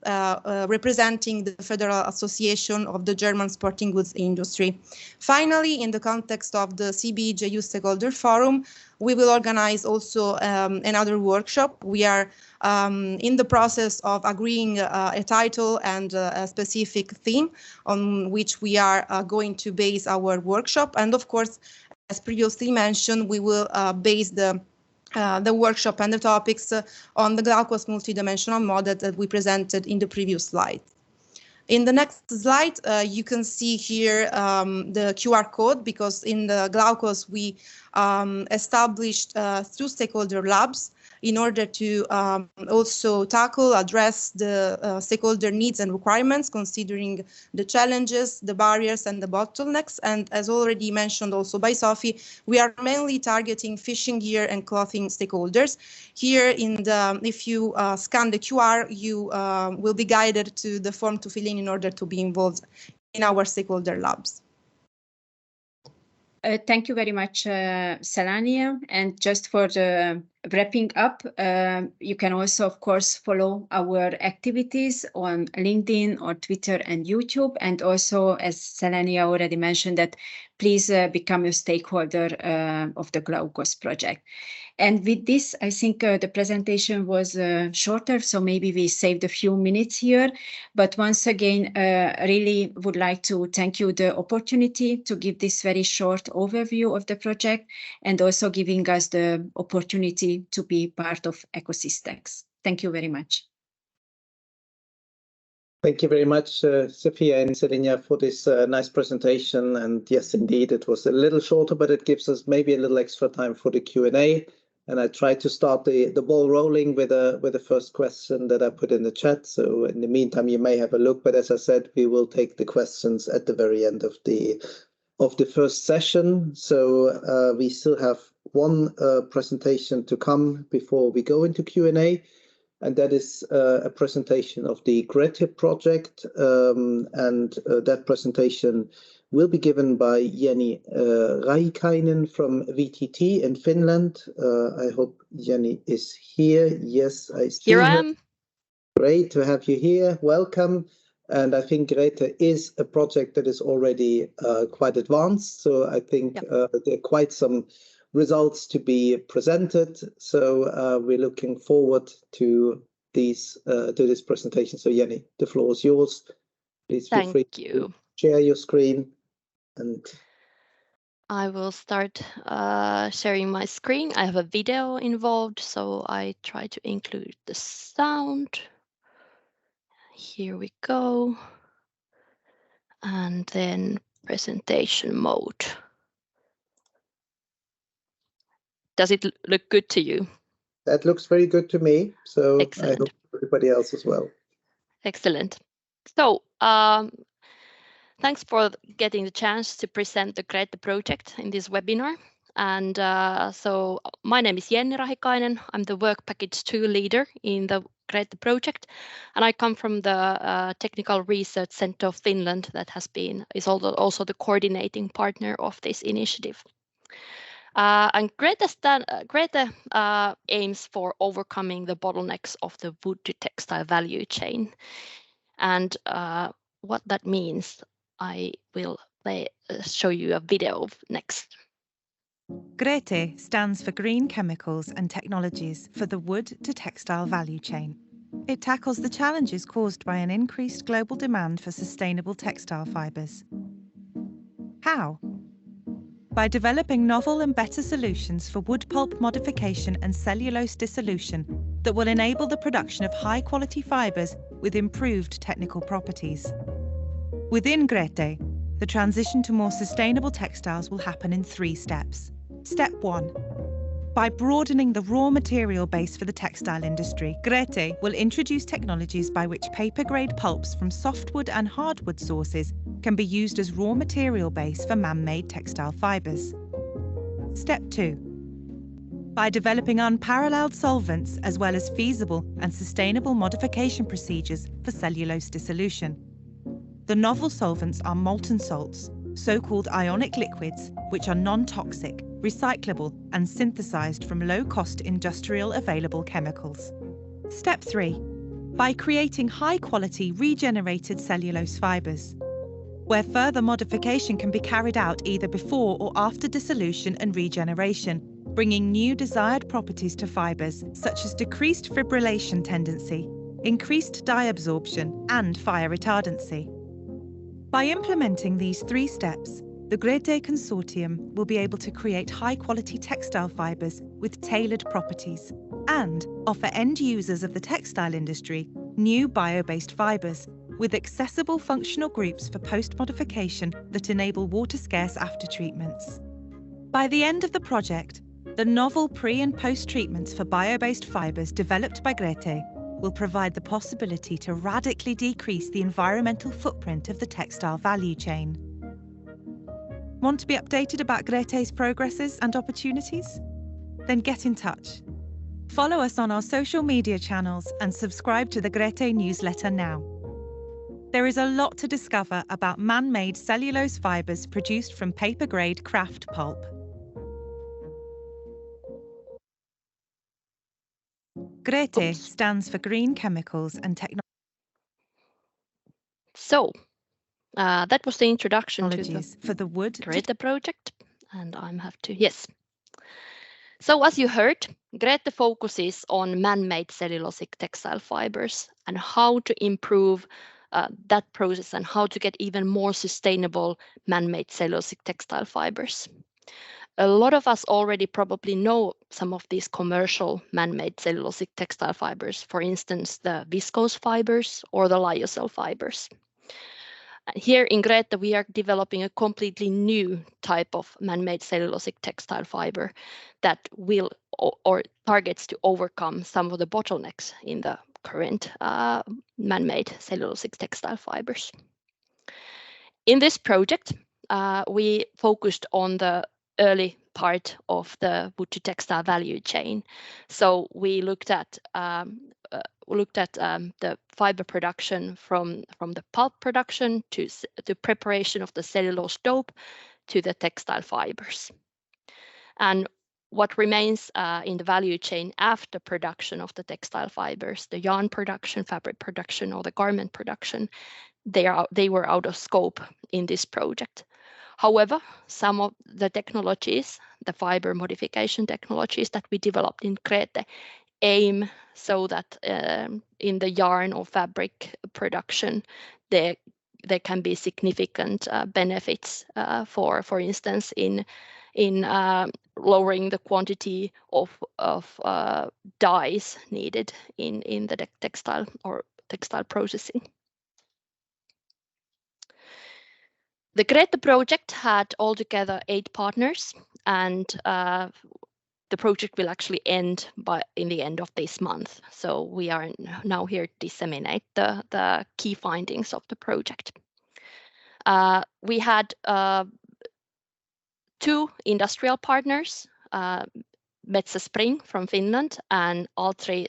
representing the Federal Association of the German Sporting Goods Industry. Finally, in the context of the CBE JU Stakeholder Forum, we will organize also another workshop. We are in the process of agreeing a title and a specific theme on which we are going to base our workshop. And of course, as previously mentioned, we will base the workshop and the topics on the Glaukos multidimensional model that we presented in the previous slide. In the next slide, you can see here the QR code, because in the Glaukos we established 2 stakeholder labs, in order to also address the stakeholder needs and requirements, considering the challenges, the barriers, and the bottlenecks. And as already mentioned also by Zsófia, we are mainly targeting fishing gear and clothing stakeholders. Here, if you scan the QR, you will be guided to the form to fill in order to be involved in our stakeholder labs. Thank you very much, Selania. And just for the wrapping up, you can also, of course, follow our activities on LinkedIn or Twitter and YouTube. And also, as Selania already mentioned, that please become a stakeholder of the Glaukos project. And with this, I think the presentation was shorter, so maybe we saved a few minutes here. But once again, really would like to thank you the opportunity to give this very short overview of the project and also giving us the opportunity to be part of ECOSYSTEX. Thank you very much. Thank you very much, Zsófia and Selenia, for this nice presentation. And yes, indeed, it was a little shorter, but it gives us maybe a little extra time for the Q&A. And I tried to start the ball rolling with the first question that I put in the chat. So in the meantime, you may have a look. But as I said, we will take the questions at the very end of the first session. So we still have one presentation to come before we go into Q&A. And that is a presentation of the GRETE project. And that presentation will be given by Jenni Rahikainen from VTT in Finland. I hope Jenni is here. Yes, I see here. Here I am. Great to have you here. Welcome. And I think GRETE is a project that is already quite advanced. So I think there are quite some results to be presented. So we're looking forward to this presentation. So Jenni, the floor is yours. Please feel free to share your screen. And I will start sharing my screen. I have a video involved, so I try to include the sound. Here we go. And then presentation mode. Does it look good to you? That looks very good to me. So excellent. I hope everybody else as well. Excellent. So thanks for getting the chance to present the GRETE project in this webinar. And so my name is Jenni Rahikainen. I'm the Work Package 2 leader in the GRETE project. And I come from the Technical Research Center of Finland that is also the coordinating partner of this initiative. And GRETE aims for overcoming the bottlenecks of the wood to textile value chain. And what that means, I will show you a video next. GRETE stands for Green Chemicals and Technologies for the wood to textile value chain. It tackles the challenges caused by an increased global demand for sustainable textile fibres. How? By developing novel and better solutions for wood pulp modification and cellulose dissolution that will enable the production of high-quality fibres with improved technical properties. Within GRETE, the transition to more sustainable textiles will happen in 3 steps. Step 1. By broadening the raw material base for the textile industry, GRETE will introduce technologies by which paper-grade pulps from softwood and hardwood sources can be used as raw material base for man-made textile fibres. Step 2. By developing unparalleled solvents as well as feasible and sustainable modification procedures for cellulose dissolution. The novel solvents are molten salts, so-called ionic liquids, which are non-toxic, recyclable and synthesized from low-cost industrial available chemicals. Step 3. By creating high-quality regenerated cellulose fibres, where further modification can be carried out either before or after dissolution and regeneration, bringing new desired properties to fibres such as decreased fibrillation tendency, increased dye absorption and fire retardancy. By implementing these 3 steps, the GRETE consortium will be able to create high-quality textile fibres with tailored properties and offer end users of the textile industry new bio-based fibres with accessible functional groups for post-modification that enable water-scarce after-treatments. By the end of the project, The novel pre- and post-treatments for bio-based fibres developed by GRETE will provide the possibility to radically decrease the environmental footprint of the textile value chain. Want to be updated about GRETE's progresses and opportunities? Then get in touch. Follow us on our social media channels and subscribe to the GRETE newsletter now. There is a lot to discover about man-made cellulose fibres produced from paper-grade kraft pulp. GRETE stands for Green Chemicals and Technologies. So that was the introduction to for the wood GRETE project, and I'm have to yes. So as you heard, GRETE focuses on man-made cellulosic textile fibers and how to improve that process and how to get even more sustainable man-made cellulosic textile fibers. A lot of us already probably know some of these commercial man-made cellulosic textile fibers, for instance, the viscose fibers or the lyocell fibers. Here in GRETE, we are developing a completely new type of man-made cellulosic textile fiber that will or targets to overcome some of the bottlenecks in the current man-made cellulosic textile fibers. In this project, we focused on the early part of the wood to textile value chain. So we looked at the fiber production from the pulp production to the preparation of the cellulose dope to the textile fibers. And what remains in the value chain after production of the textile fibers, the yarn production, fabric production, or the garment production, they were out of scope in this project. However, some of the technologies, the fiber modification technologies that we developed in GRETE, aim so that in the yarn or fabric production, there can be significant benefits for instance, in lowering the quantity of dyes needed in the textile processing. The GRETE project had altogether 8 partners, and the project will actually end in the end of this month. So we are now here to disseminate the key findings of the project. We had 2 industrial partners, Metsä Spring from Finland and Altri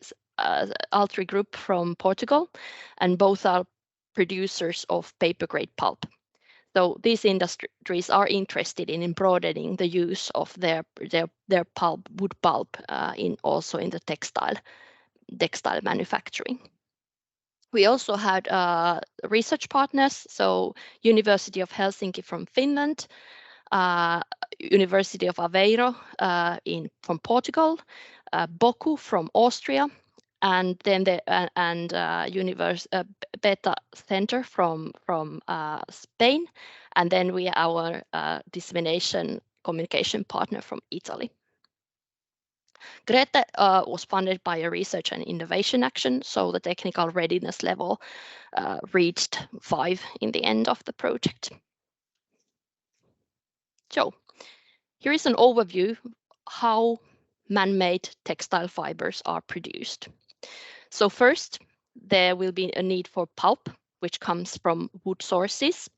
Group from Portugal, and both are producers of paper-grade pulp. So these industries are interested in broadening the use of their pulp, wood pulp, also in the textile manufacturing. We also had research partners, so University of Helsinki from Finland, University of Aveiro from Portugal, Boku from Austria, and then Beta Center from Spain, and then our dissemination communication partner from Italy. GRETE was funded by a research and innovation action, so the technical readiness level reached 5 in the end of the project. So here is an overview how man-made textile fibers are produced. So first, there will be a need for pulp, which comes from wood sources.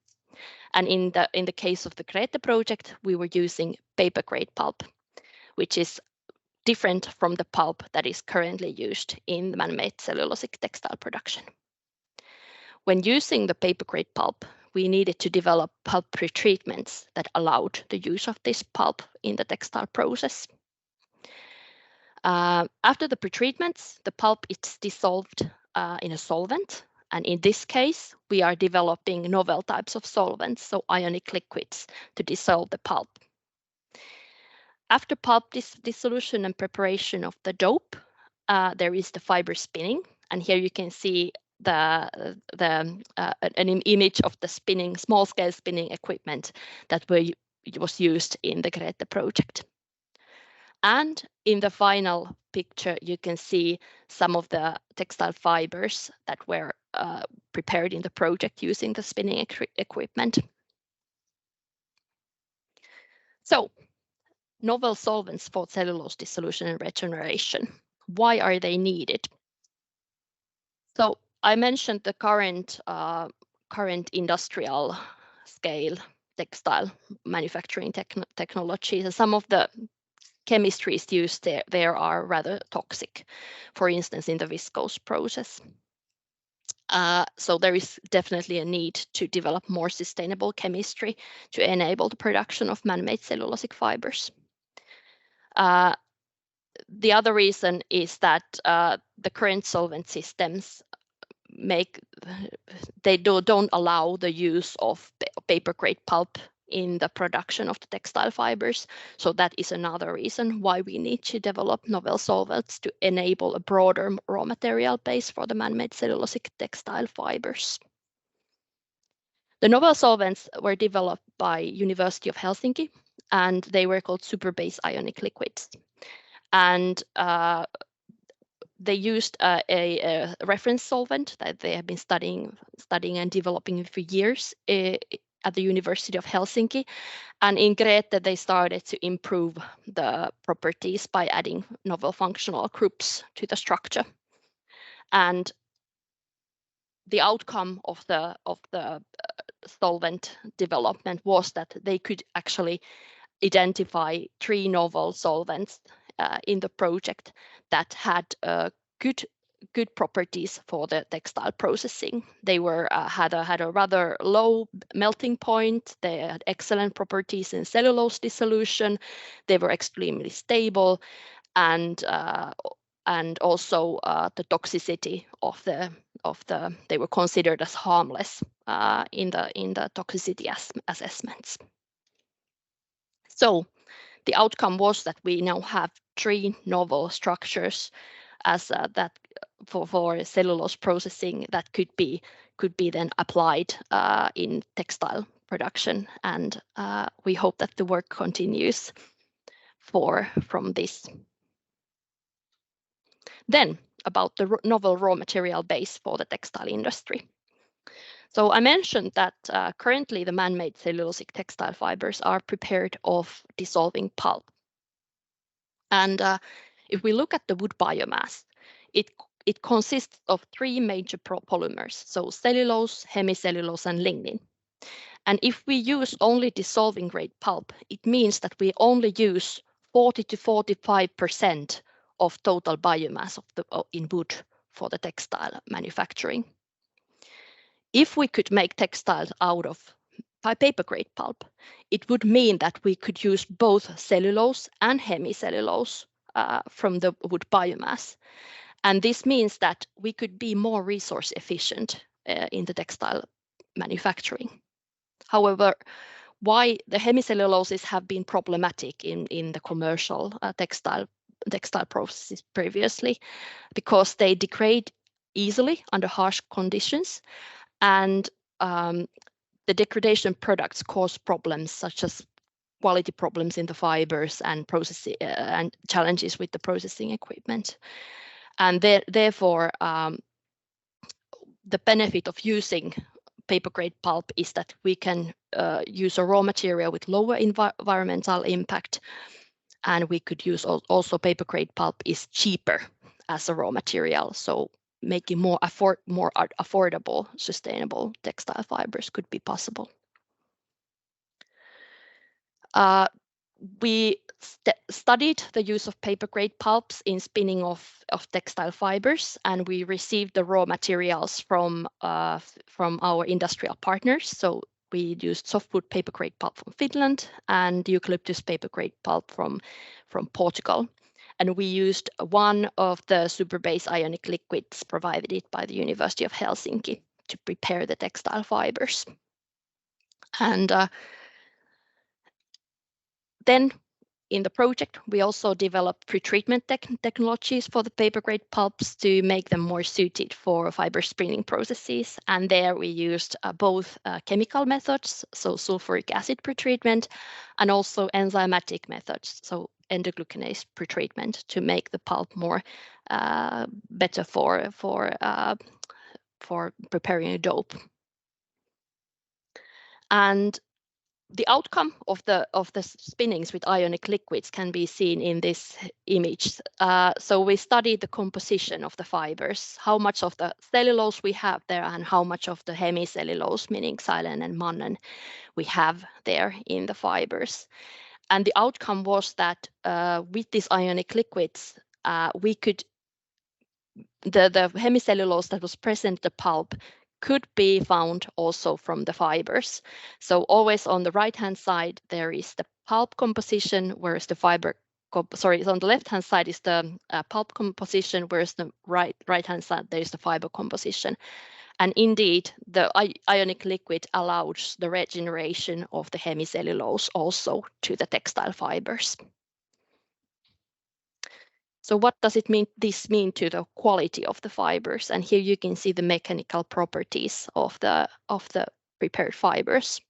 And in the case of the GRETE project, we were using paper-grade pulp, which is different from the pulp that is currently used in the man-made cellulosic textile production. When using the paper-grade pulp, we needed to develop pulp pretreatments that allowed the use of this pulp in the textile process. After the pretreatments, the pulp is dissolved in a solvent, and in this case, we are developing novel types of solvents, so ionic liquids, to dissolve the pulp. After pulp dissolution and preparation of the dope, there is the fiber spinning, and here you can see an image of the small-scale spinning equipment that was used in the GRETE project. And in the final picture, you can see some of the textile fibers that were prepared in the project using the spinning equipment. So novel solvents for cellulose dissolution and regeneration. Why are they needed? So I mentioned the current industrial scale textile manufacturing technologies, and some of the chemistries used there are rather toxic, for instance, in the viscose process. So there is definitely a need to develop more sustainable chemistry to enable the production of man-made cellulosic fibers. The other reason is that the current solvent systems don't allow the use of paper grade pulp in the production of the textile fibers. So that is another reason why we need to develop novel solvents to enable a broader raw material base for the man-made cellulosic textile fibers. The novel solvents were developed by University of Helsinki, and they were called super-base ionic liquids. And they used a reference solvent that they have been studying and developing for years at the University of Helsinki. And in GRETE, they started to improve the properties by adding novel functional groups to the structure. And the outcome of the solvent development was that they could actually identify 3 novel solvents in the project that had good properties for the textile processing. They were had a rather low melting point. They had excellent properties in cellulose dissolution. They were extremely stable, and also the toxicity of they were considered as harmless in the toxicity assessments. So the outcome was that we now have 3 novel structures as that for cellulose processing that could be then applied in textile production, and we hope that the work continues from this. Then about the novel raw material base for the textile industry. So I mentioned that currently the man-made cellulosic textile fibers are prepared of dissolving pulp. And if we look at the wood biomass, it consists of 3 major polymers, so cellulose, hemicellulose, and lignin. And if we use only dissolving grade pulp, it means that we only use 40 to 45% of total biomass in wood for the textile manufacturing. If we could make textiles out of paper grade pulp, it would mean that we could use both cellulose and hemicellulose from the wood biomass. And this means that we could be more resource efficient in the textile manufacturing. However, why the hemicelluloses have been problematic in the commercial textile processes previously, because they degrade easily under harsh conditions, and the degradation products cause problems such as quality problems in the fibers and processing and challenges with the processing equipment. And therefore, the benefit of using paper grade pulp is that we can use a raw material with lower environmental impact, and we could use also paper grade pulp is cheaper as a raw material, so making more affordable, sustainable textile fibers could be possible. We studied the use of paper grade pulps in spinning of textile fibers, and we received the raw materials from our industrial partners. So we used softwood paper grade pulp from Finland and eucalyptus paper grade pulp from Portugal. And we used one of the super-base ionic liquids provided by the University of Helsinki to prepare the textile fibers. And then in the project, we also developed pretreatment technologies for the paper grade pulps to make them more suited for fiber spinning processes. And there we used both chemical methods, so sulfuric acid pretreatment, and also enzymatic methods, so endoglucanase pretreatment, to make the pulp more better for preparing a dope. And The outcome of the spinnings with ionic liquids can be seen in this image. So we studied the composition of the fibers, how much of the cellulose we have there and how much of the hemicellulose, meaning xylene and mannan, we have there in the fibers. And the outcome was that with these ionic liquids, the hemicellulose that was present in the pulp could be found also from the fibers. So always on the right-hand side, there is the pulp composition, whereas the fiber, on the left-hand side is the pulp composition, whereas the right-hand side, there is the fiber composition. And indeed, the ionic liquid allows the regeneration of the hemicellulose also to the textile fibers. So what does this mean to the quality of the fibers? And here you can see the mechanical properties of the prepared fibers.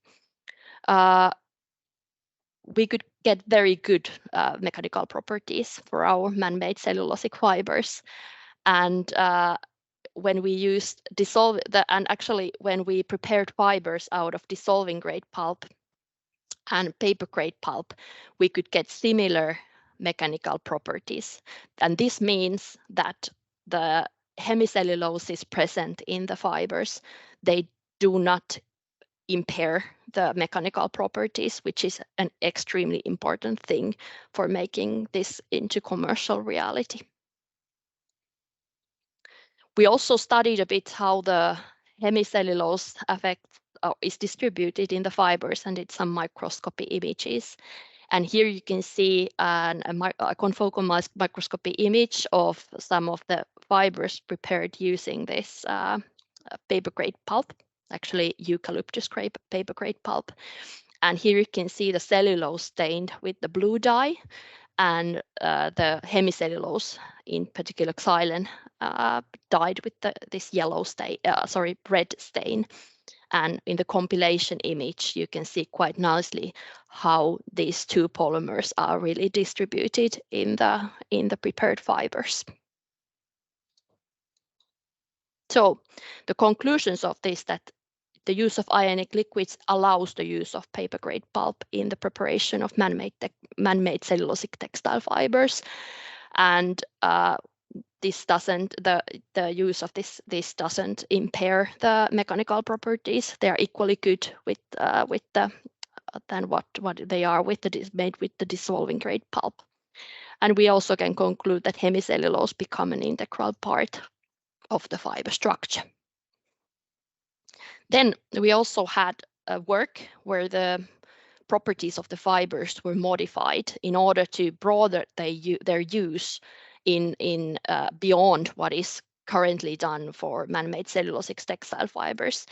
We could get very good mechanical properties for our man-made cellulosic fibers. And when we when we prepared fibers out of dissolving grade pulp and paper grade pulp, we could get similar mechanical properties. And this means that the hemicellulose present in the fibers, they do not impair the mechanical properties, which is an extremely important thing for making this into commercial reality. We also studied a bit how the hemicellulose is distributed in the fibers, and did some microscopy images. And here you can see a confocal microscopy image of some of the fibers prepared using this paper grade pulp, actually eucalyptus paper grade pulp. And here you can see the cellulose stained with the blue dye, and the hemicellulose, in particular xylene, dyed with this red stain. And in the compilation image, you can see quite nicely how these two polymers are really distributed in the prepared fibers. So the conclusions of this, that the use of ionic liquids allows the use of paper grade pulp in the preparation of man-made cellulosic textile fibers, and the use of this doesn't impair the mechanical properties. They are equally good than what they are made with the dissolving grade pulp. And we also can conclude that hemicellulose become an integral part of the fiber structure. Then we also had a work where the properties of the fibers were modified in order to broaden their use in beyond what is currently done for man-made cellulosic textile fibers.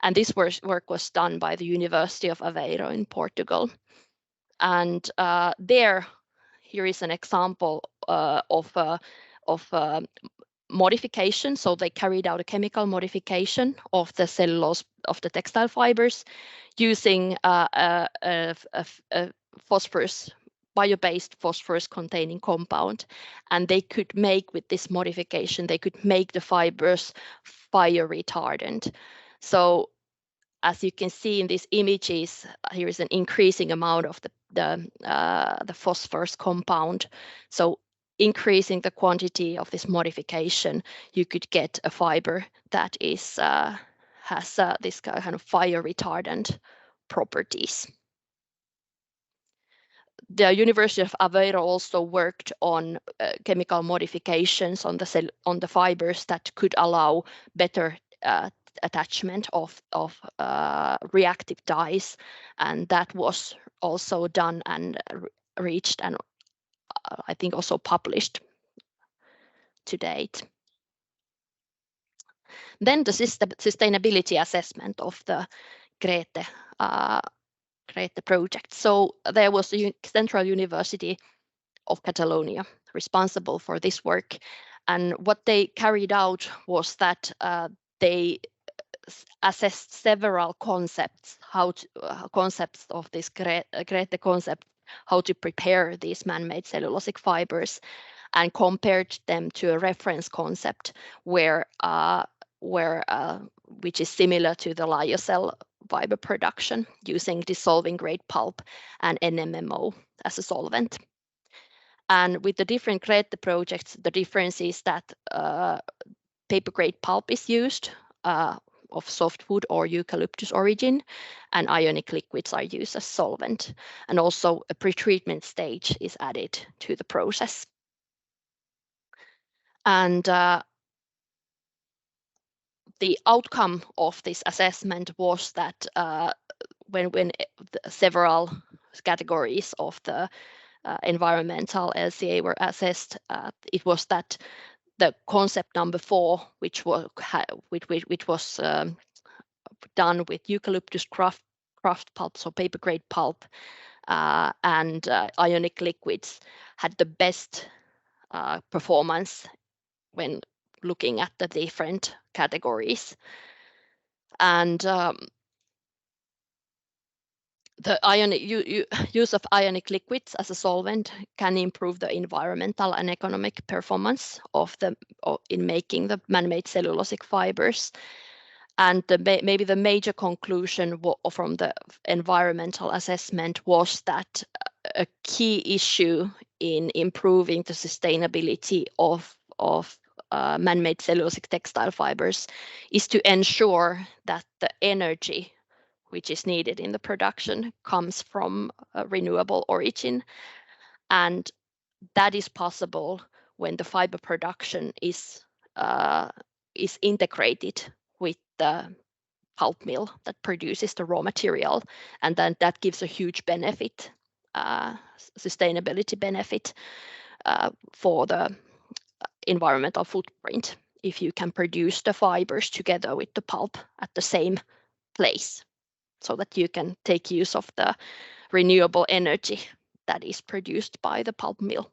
And this work was done by the University of Aveiro in Portugal. And here is an example of modification. So they carried out a chemical modification of the cellulose of the textile fibers using a phosphorus, bio-based phosphorus containing compound. And they could make, with this modification, they could make the fibers fire retardant. So as you can see in these images, here is an increasing amount of the phosphorus compound. So increasing the quantity of this modification, you could get a fiber that is has this kind of fire retardant properties. The University of Aveiro also worked on chemical modifications on the fibers that could allow better attachment of reactive dyes, and that was also done and reached, and I think also published to date. Then the sustainability assessment of the GRETE project. So there was the Central University of Catalonia responsible for this work, and what they carried out was that they assessed several concepts, concepts of this GRETE concept, how to prepare these man-made cellulosic fibers, and compared them to a reference concept which is similar to the lyocell fiber production using dissolving grade pulp and NMMO as a solvent. And with the different GRETE projects, the difference is that paper grade pulp is used of softwood or eucalyptus origin, and ionic liquids are used as solvent. And also a pretreatment stage is added to the process. And the outcome of this assessment was that when several categories of the environmental LCA were assessed, it was that the concept number 4, which was done with eucalyptus kraft pulp, so paper grade pulp, and ionic liquids, had the best performance when looking at the different categories. And the use of ionic liquids as a solvent can improve the environmental and economic performance in making the man-made cellulosic fibers. And maybe the major conclusion from the environmental assessment was that a key issue in improving the sustainability of man-made cellulosic textile fibers is to ensure that the energy which is needed in the production comes from a renewable origin. And that is possible when the fiber production is integrated with the pulp mill that produces the raw material. And then that gives a huge benefit, sustainability benefit for the environmental footprint if you can produce the fibers together with the pulp at the same place, so that you can take use of the renewable energy that is produced by the pulp mill.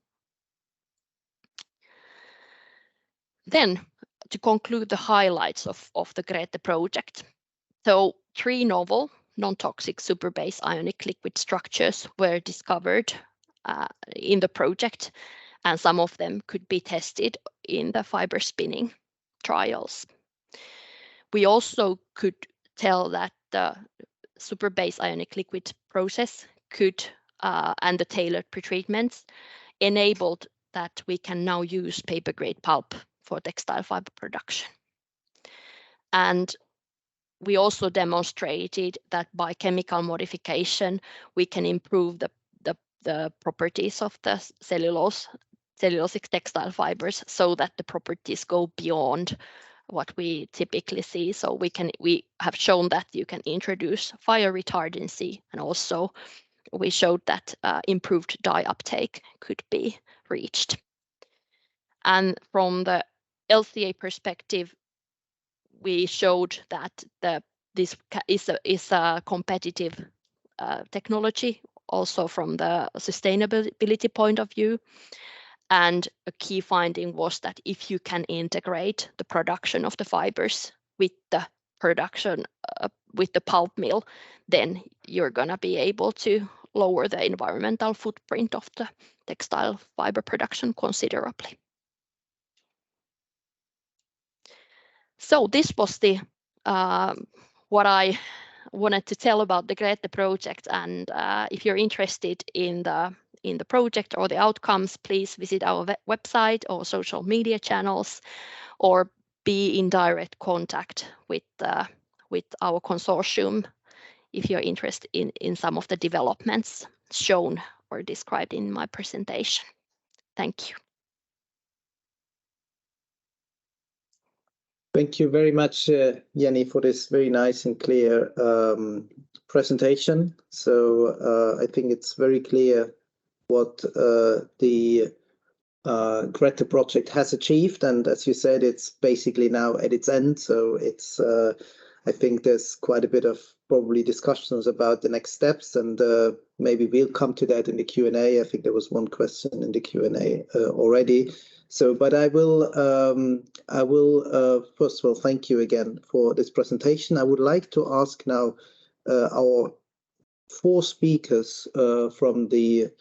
Then, to conclude the highlights of the GRETE project. So 3 novel non-toxic superbase ionic liquid structures were discovered in the project, and some of them could be tested in the fiber spinning trials. We also could tell that the superbase ionic liquid process could, and the tailored pretreatments, enabled that we can now use paper grade pulp for textile fiber production. And we also demonstrated that by chemical modification, we can improve the properties of the cellulosic textile fibers, so that the properties go beyond what we typically see. So we have shown that you can introduce fire retardancy, and also we showed that improved dye uptake could be reached. And from the LCA perspective, we showed that this is a competitive technology, also from the sustainability point of view. And a key finding was that if you can integrate the production of the fibers with the production with the pulp mill, then you're going to be able to lower the environmental footprint of the textile fiber production considerably. So this was the what I wanted to tell about the GRETE project. And if you're interested in the project or the outcomes, please visit our website or social media channels, or be in direct contact with our consortium if you're interested in some of the developments shown or described in my presentation. Thank you. Thank you very much, Jenni, for this very nice and clear presentation. So I think it's very clear what the GRETE project has achieved, and as you said, it's basically now at its end. So it's I think there's quite a bit of probably discussions about the next steps, and maybe we'll come to that in the Q&A. I think there was one question in the Q&A already. So, but I will first of all thank you again for this presentation. I would like to ask now our 4 speakers from the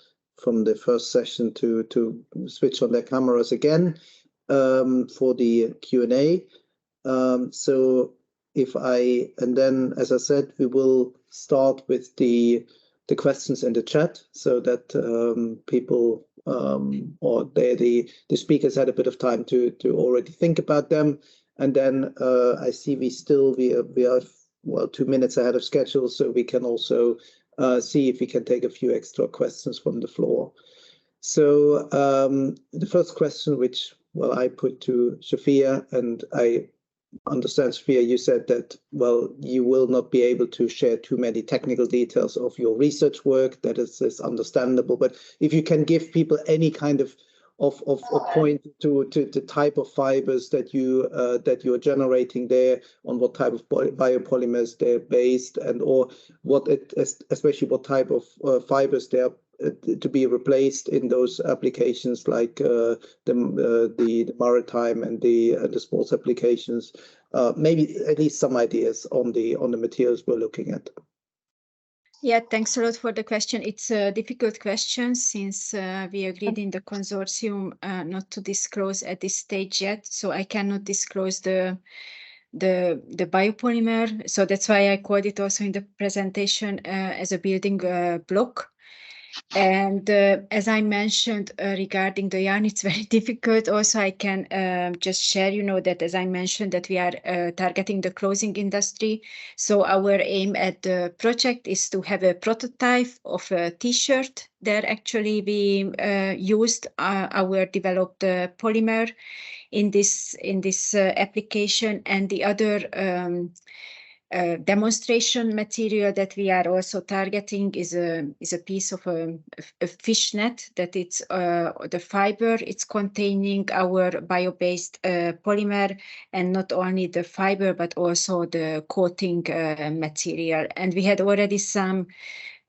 first session to switch on their cameras again for the Q&A. So and then, as I said, we will start with the questions in the chat so that people or the speakers had a bit of time to already think about them. And then I see we are well 2 minutes ahead of schedule, so we can also see if we can take a few extra questions from the floor. So the first question, which I put to Zsófia, and I understand, Zsófia, you said that, you will not be able to share too many technical details of your research work. That is understandable. But if you can give people any kind of point to the type of fibers that you're generating there, on what type of biopolymers they're based, and especially what type of fibers they are to be replaced in those applications, like the maritime and the sports applications. Maybe at least some ideas on the materials we're looking at. Yeah, thanks a lot for the question. It's a difficult question since we agreed in the consortium not to disclose at this stage yet. So I cannot disclose the biopolymer. So that's why I called it also in the presentation as a building block. And as I mentioned regarding the yarn, it's very difficult. Also, I can just share, that as I mentioned, that we are targeting the clothing industry. So our aim at the project is to have a prototype of a T-shirt. There actually we used our developed polymer in this application, and the other demonstration material that we are also targeting is a piece of a fish net that it's the fiber. It's containing our bio-based polymer, and not only the fiber but also the coating material. And we had already some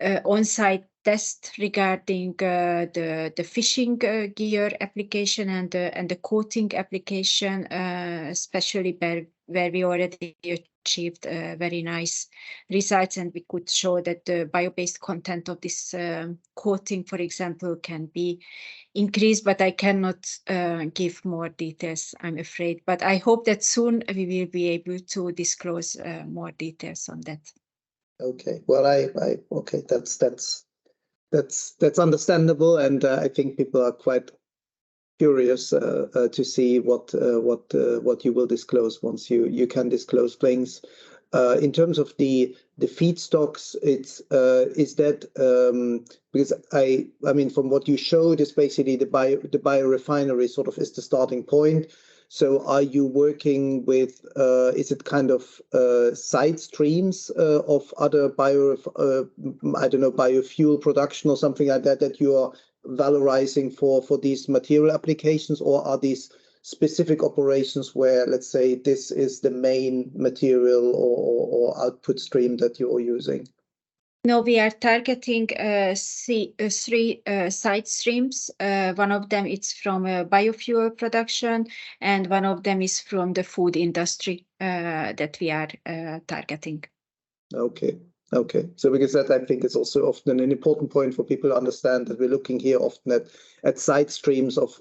on-site test regarding the fishing gear application and the coating application, especially where we already achieved very nice results, and we could show that the bio-based content of this coating, for example, can be increased, but I cannot give more details, I'm afraid. But I hope that soon we will be able to disclose more details on that. Okay, well, okay, that's understandable, and I think people are quite curious to see what you will disclose once you can disclose things. In terms of the feedstocks, is that because I mean, from what you showed, is basically the biorefinery sort of is the starting point. So are you working with, is it kind of side streams of other biofuel production or something like that you are valorizing for these material applications, or are these specific operations where, let's say, this is the main material or output stream that you're using? No, we are targeting three side streams. One of them is from biofuel production, and one of them is from the food industry that we are targeting. Okay. So because that, I think, is also often an important point for people to understand, that we're looking here often at side streams of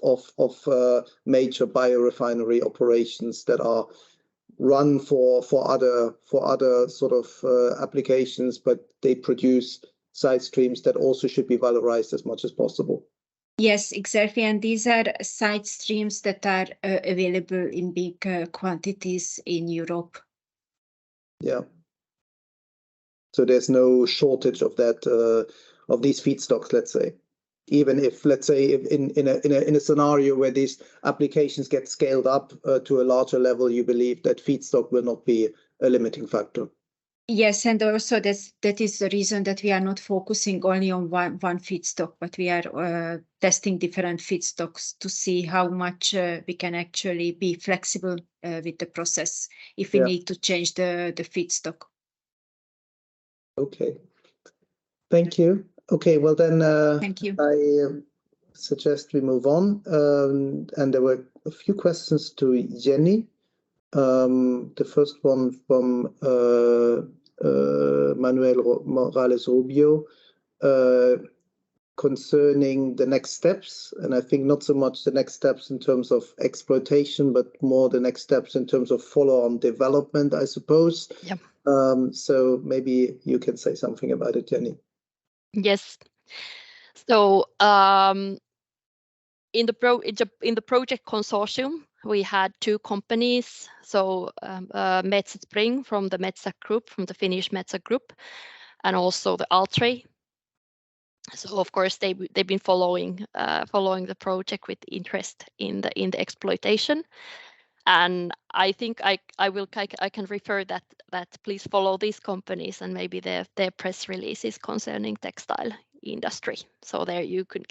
major biorefinery operations that are run for other sort of applications, but they produce side streams that also should be valorized as much as possible. Yes, exactly. And these are side streams that are available in big quantities in Europe. Yeah. So there's no shortage of that of these feedstocks, let's say. Even if, let's say, in a scenario where these applications get scaled up to a larger level, you believe that feedstock will not be a limiting factor. Yes, and also that is the reason that we are not focusing only on one feedstock, but we are testing different feedstocks to see how much we can actually be flexible with the process if we need to change the feedstock. Okay, thank you. Okay, well then, thank you. I suggest we move on. And there were a few questions to Jenni. The first one from Manuel Morales Rubio concerning the next steps, and I think not so much the next steps in terms of exploitation, but more the next steps in terms of follow-on development, I suppose. Yeah. So maybe you can say something about it, Jenny. Yes. So in the project consortium, we had two companies. So Metsä Spring from the Metsä Group, from the Finnish Metsä Group, and also the Altray. So of course they've been following the project with interest in the exploitation. And I think I can refer that please follow these companies and maybe their press releases concerning textile industry. So there you can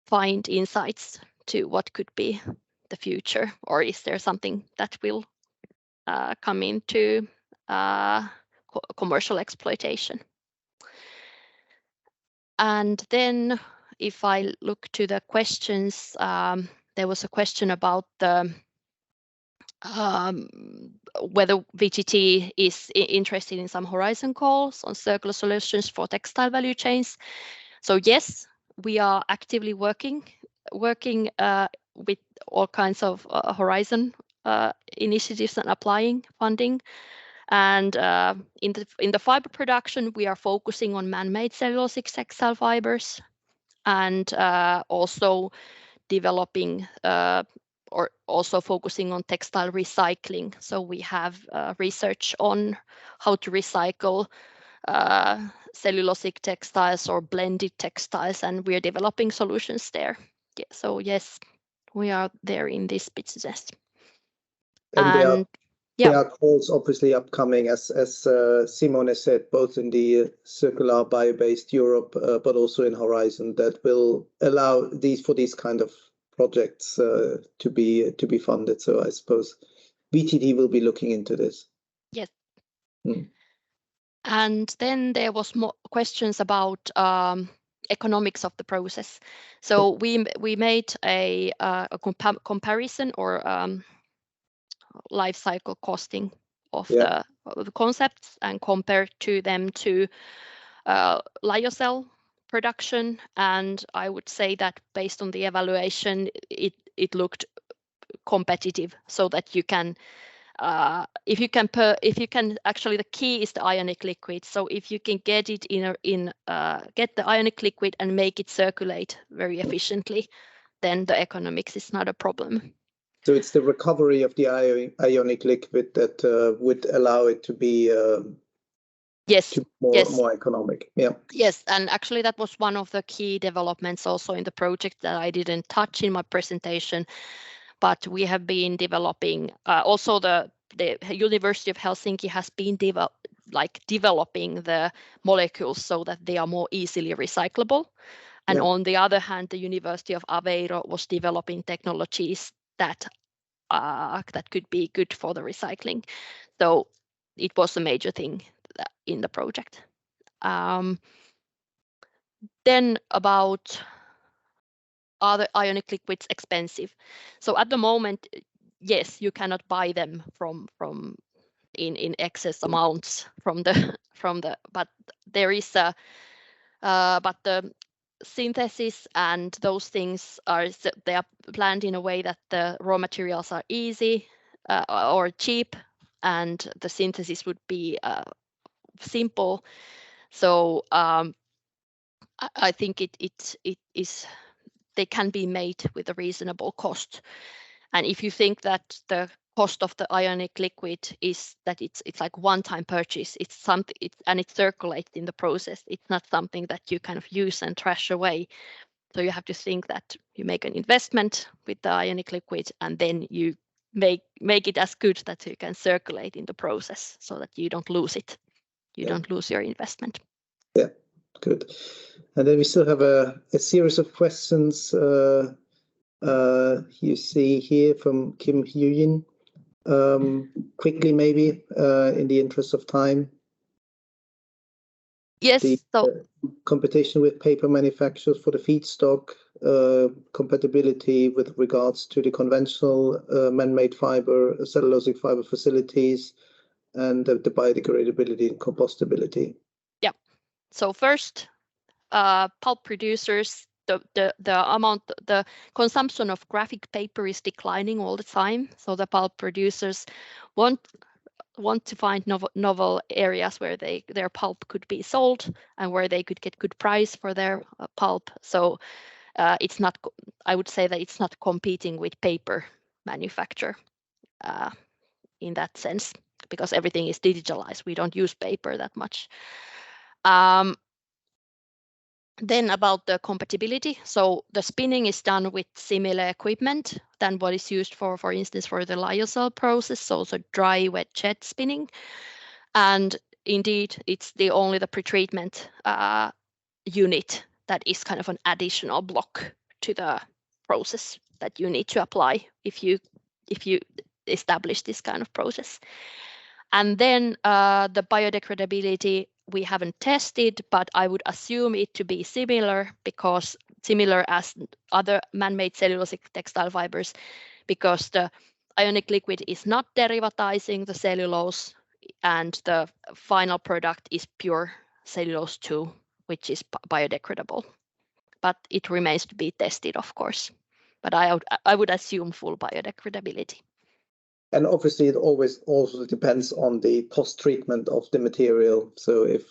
find insights to what could be the future, or is there something that will come into commercial exploitation. And then if I look to the questions, there was a question about the whether VTT is interested in some horizon calls on circular solutions for textile value chains. So yes, we are actively working with all kinds of horizon initiatives and applying funding. And in the fiber production, we are focusing on man-made cellulosic textile fibers, and also developing or also focusing on textile recycling. So we have research on how to recycle cellulosic textiles or blended textiles, and we're developing solutions there. Yeah, so yes, we are there in this business. And there are calls obviously upcoming, as Simone said, both in the Circular Bio-Based Europe, but also in Horizon, that will allow these kind of projects to be funded. So I suppose VTT will be looking into this. Yes. And then there was more questions about economics of the process. So we made a comparison or life cycle costing of the concepts and compared them to lyocell production, and I would say that based on the evaluation, it looked competitive, so that you can if you can actually, the key is the ionic liquid. So if you can get it get the ionic liquid and make it circulate very efficiently, then the economics is not a problem. So it's the recovery of the ionic liquid that would allow it to be more economic. Yeah. Yes, and actually that was one of the key developments also in the project that I didn't touch in my presentation. But we have been developing, also the University of Helsinki has been developing the molecules so that they are more easily recyclable. And on the other hand, the University of Aveiro was developing technologies that could be good for the recycling. So it was a major thing in the project. Then about, are the ionic liquids expensive? So at the moment, yes, you cannot buy them in excess amounts from the but there is a but the synthesis and those things they are planned in a way that the raw materials are easy or cheap, and the synthesis would be simple. So I think it is, they can be made with a reasonable cost. And if you think that the cost of the ionic liquid is that it's like one-time purchase, it's something, and it circulates in the process. It's not something that you kind of use and trash away. So you have to think that you make an investment with the ionic liquid, and then you make it as good that you can circulate in the process, so that you don't lose it. You don't lose your investment. Yeah, good. And then we still have a series of questions. You see here from Kim Hyun. Quickly, maybe, in the interest of time. Yes. Competition with paper manufacturers for the feedstock, compatibility with regards to the conventional man-made fiber, cellulosic fiber facilities, and the biodegradability and compostability. Yeah. So first, pulp producers, the consumption of graphic paper is declining all the time. So the pulp producers want to find novel areas where their pulp could be sold and where they could get good price for their pulp. So it's not, I would say that it's not competing with paper manufacture in that sense, because everything is digitalized. We don't use paper that much. Then about the compatibility. So the spinning is done with similar equipment than what is used for instance, for the lyocell process. So dry, wet, jet spinning. And indeed, it's only the pretreatment unit that is kind of an additional block to the process that you need to apply if you establish this kind of process. And then the biodegradability we haven't tested, but I would assume it to be similar, because similar as other man-made cellulosic textile fibers, because the ionic liquid is not derivatizing the cellulose, and the final product is pure cellulose 2, which is biodegradable. But it remains to be tested, of course. But I would assume full biodegradability. And obviously, it always also depends on the post-treatment of the material. So if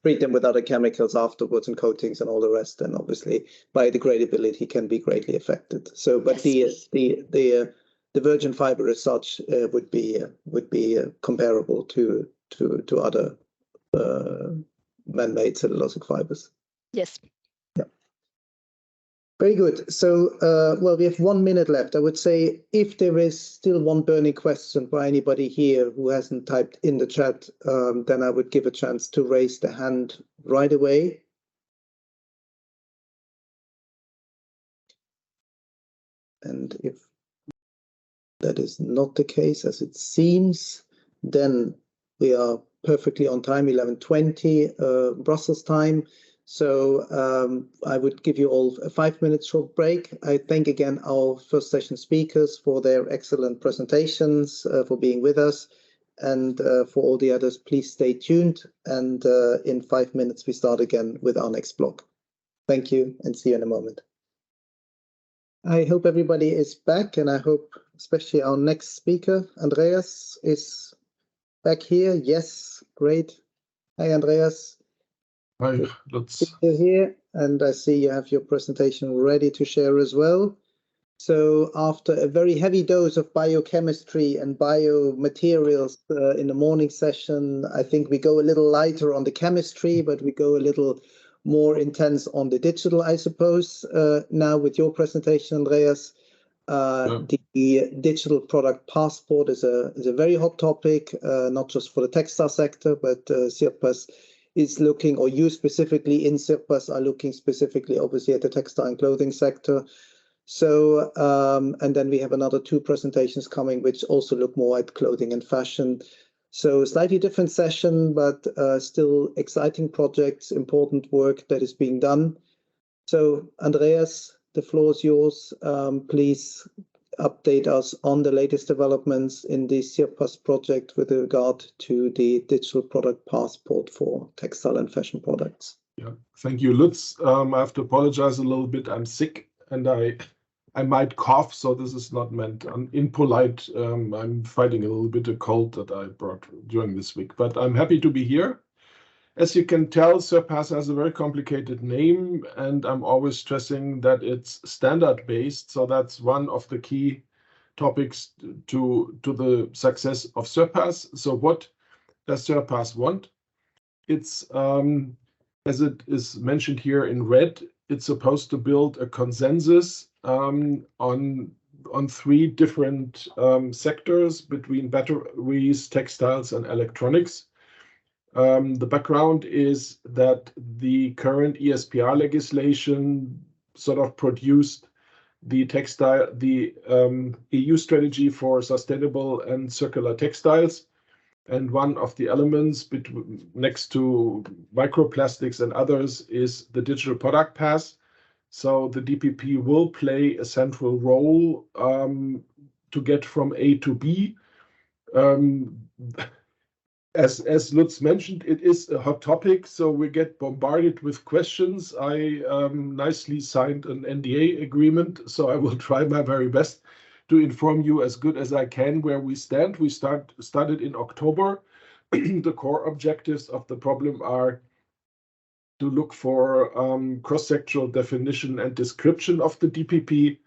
treat them with other chemicals afterwards and coatings and all the rest, then obviously biodegradability can be greatly affected. So, but yes, the virgin fiber as such would be comparable to other man-made cellulosic fibers. Yes. Very good. So, well, we have 1 minute left. I would say if there is still one burning question by anybody here who hasn't typed in the chat, then I would give a chance to raise the hand right away. And if that is not the case, as it seems, then we are perfectly on time, 11:20 Brussels time. So I would give you all a 5-minute short break. I thank again our first session speakers for their excellent presentations, for being with us. And for all the others, please stay tuned. And in 5 minutes, we start again with our next block. Thank you, and see you in a moment. I hope everybody is back, and I hope especially our next speaker, Andreas, is back here. Yes, great. Hi, Andreas. Hi, let's. You're here, and I see you have your presentation ready to share as well. So after a very heavy dose of biochemistry and biomaterials in the morning session, I think we go a little lighter on the chemistry, but we go a little more intense on the digital, I suppose. Now with your presentation, Andreas, the digital product passport is a very hot topic, not just for the textile sector, but CIRPASS is looking, or you specifically in CIRPASS are looking specifically, obviously, at the textile and clothing sector. So, and then we have another 2 presentations coming, which also look more at clothing and fashion. So slightly different session, but still exciting projects, important work that is being done. So Andreas, the floor is yours. Please update us on the latest developments in the CIRPASS project with regard to the digital product passport for textile and fashion products. Yeah, thank you, Lutz. I have to apologize a little bit. I'm sick and I might cough, so this is not meant impolite. I'm fighting a little bit of cold that I brought during this week, but I'm happy to be here. As you can tell, CIRPASS has a very complicated name, and I'm always stressing that it's standard-based. So that's one of the key topics to the success of CIRPASS. So what does CIRPASS want? It's, as it is mentioned here in red, it's supposed to build a consensus on 3 different sectors between batteries, textiles, and electronics. The background is that the current ESPR legislation sort of produced the EU strategy for sustainable and circular textiles. And one of the elements next to microplastics and others is the digital product pass. So the DPP will play a central role to get from A to B. As Lutz mentioned, it is a hot topic, so we get bombarded with questions. I nicely signed an NDA agreement, so I will try my very best to inform you as good as I can where we stand. We started in October. The core objectives of the problem are to look for cross-sectional definition and description of the DPP.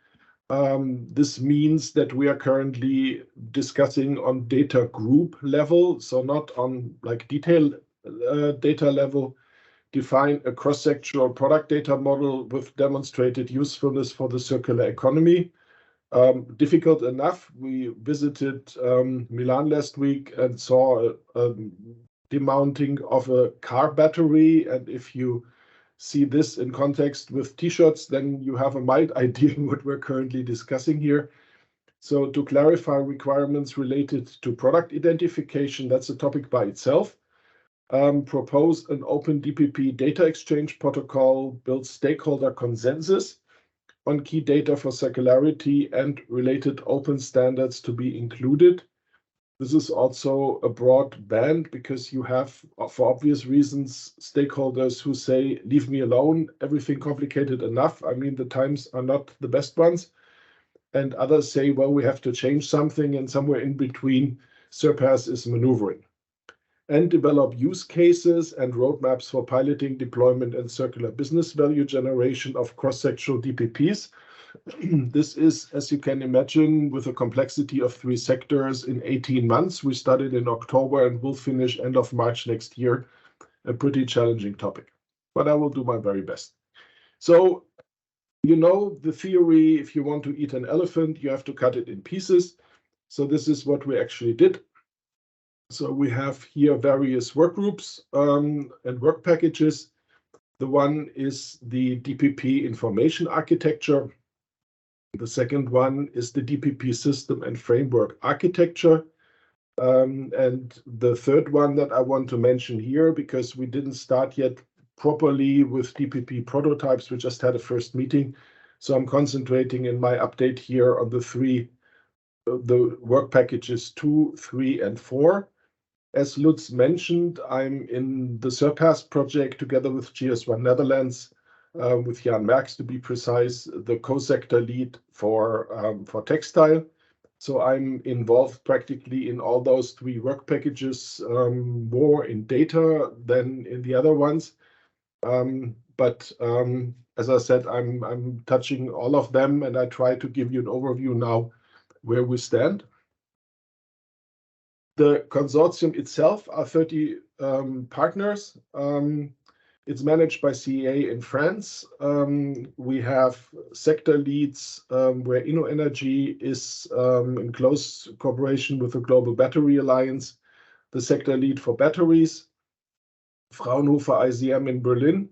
This means that we are currently discussing on data group level, so not on like detail data level, define a cross-sectional product data model with demonstrated usefulness for the circular economy. Difficult enough. We visited Milan last week and saw a demounting of a car battery, and if you see this in context with t-shirts, then you have a mild idea what we're currently discussing here. So to clarify requirements related to product identification, that's a topic by itself. Propose an open DPP data exchange protocol, build stakeholder consensus on key data for circularity and related open standards to be included. This is also a broad band because you have, for obvious reasons, stakeholders who say, leave me alone, everything complicated enough. I mean, the times are not the best ones. And others say, well, we have to change something, and somewhere in between, CIRPASS is maneuvering. And develop use cases and roadmaps for piloting, deployment, and circular business value generation of cross-sectional DPPs. This is, as you can imagine, with a complexity of 3 sectors in 18 months. We started in October and will finish end of March next year. A pretty challenging topic, but I will do my very best. So, you know the theory, if you want to eat an elephant, you have to cut it in pieces. So this is what we actually did. So we have here various work groups and work packages. The one is the DPP information architecture. The second one is the DPP system and framework architecture. And the third one that I want to mention here, because we didn't start yet properly with DPP prototypes, we just had a first meeting. So I'm concentrating in my update here on the work packages 2, 3, and 4. As Lutz mentioned, I'm in the CIRPASS project together with GS1 Netherlands, with Jan Merks, to be precise, the co-sector lead for textile. So I'm involved practically in all those 3 work packages, more in data than in the other ones. But as I said, I'm touching all of them, and I try to give you an overview now where we stand. The consortium itself are 30 partners. It's managed by CEA in France. We have sector leads where InnoEnergy is in close cooperation with the Global Battery Alliance, the sector lead for batteries. Fraunhofer ICM in Berlin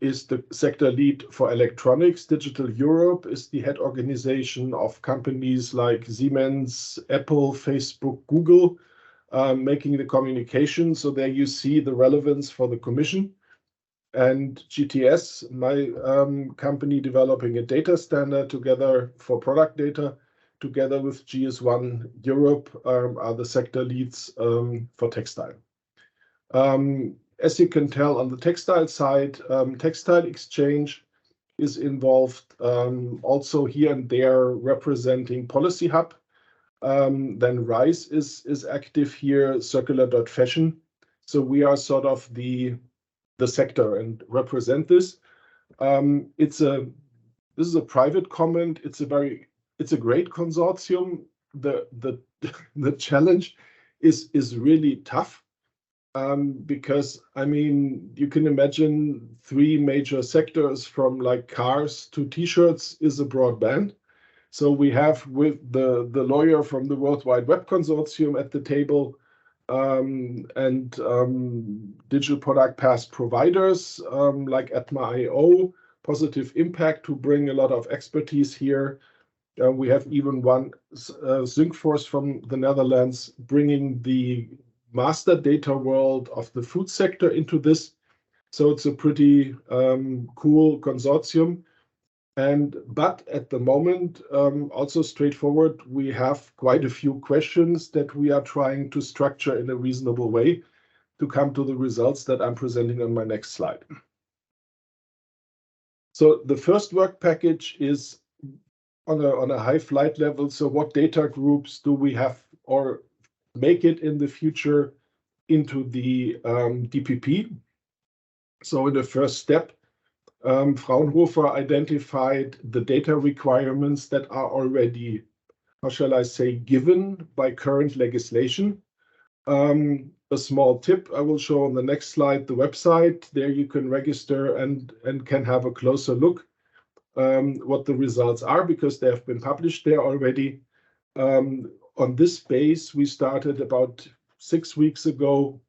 is the sector lead for electronics. Digital Europe is the head organization of companies like Siemens, Apple, Facebook, Google, making the communication. So there you see the relevance for the Commission. And GTS, my company, developing a data standard together for product data, together with GS1 Europe, are the sector leads for textile. As you can tell on the textile side, Textile Exchange is involved also here and there representing Policy Hub. Then RISE is active here, circular.fashion. So we are sort of the sector and represent this. This is a private comment. It's a great consortium. The challenge is really tough. Because I mean, you can imagine 3 major sectors from like cars to t-shirts is a broad band. So we have with the lawyer from the World Wide Web Consortium at the table, and digital product pass providers like Atma.io, Positive Impact, who bring a lot of expertise here. We have even one SyncForce from the Netherlands bringing the master data world of the food sector into this. So it's a pretty cool consortium. But at the moment, also straightforward, we have quite a few questions that we are trying to structure in a reasonable way to come to the results that I'm presenting on my next slide. So the first work package is on a high flight level. So what data groups do we have or make it in the future into the DPP? So in the first step, Fraunhofer identified the data requirements that are already, how shall I say, given by current legislation. A small tip I will show on the next slide, the website. There you can register and can have a closer look what the results are, because they have been published there already. On this base, we started about 6 weeks ago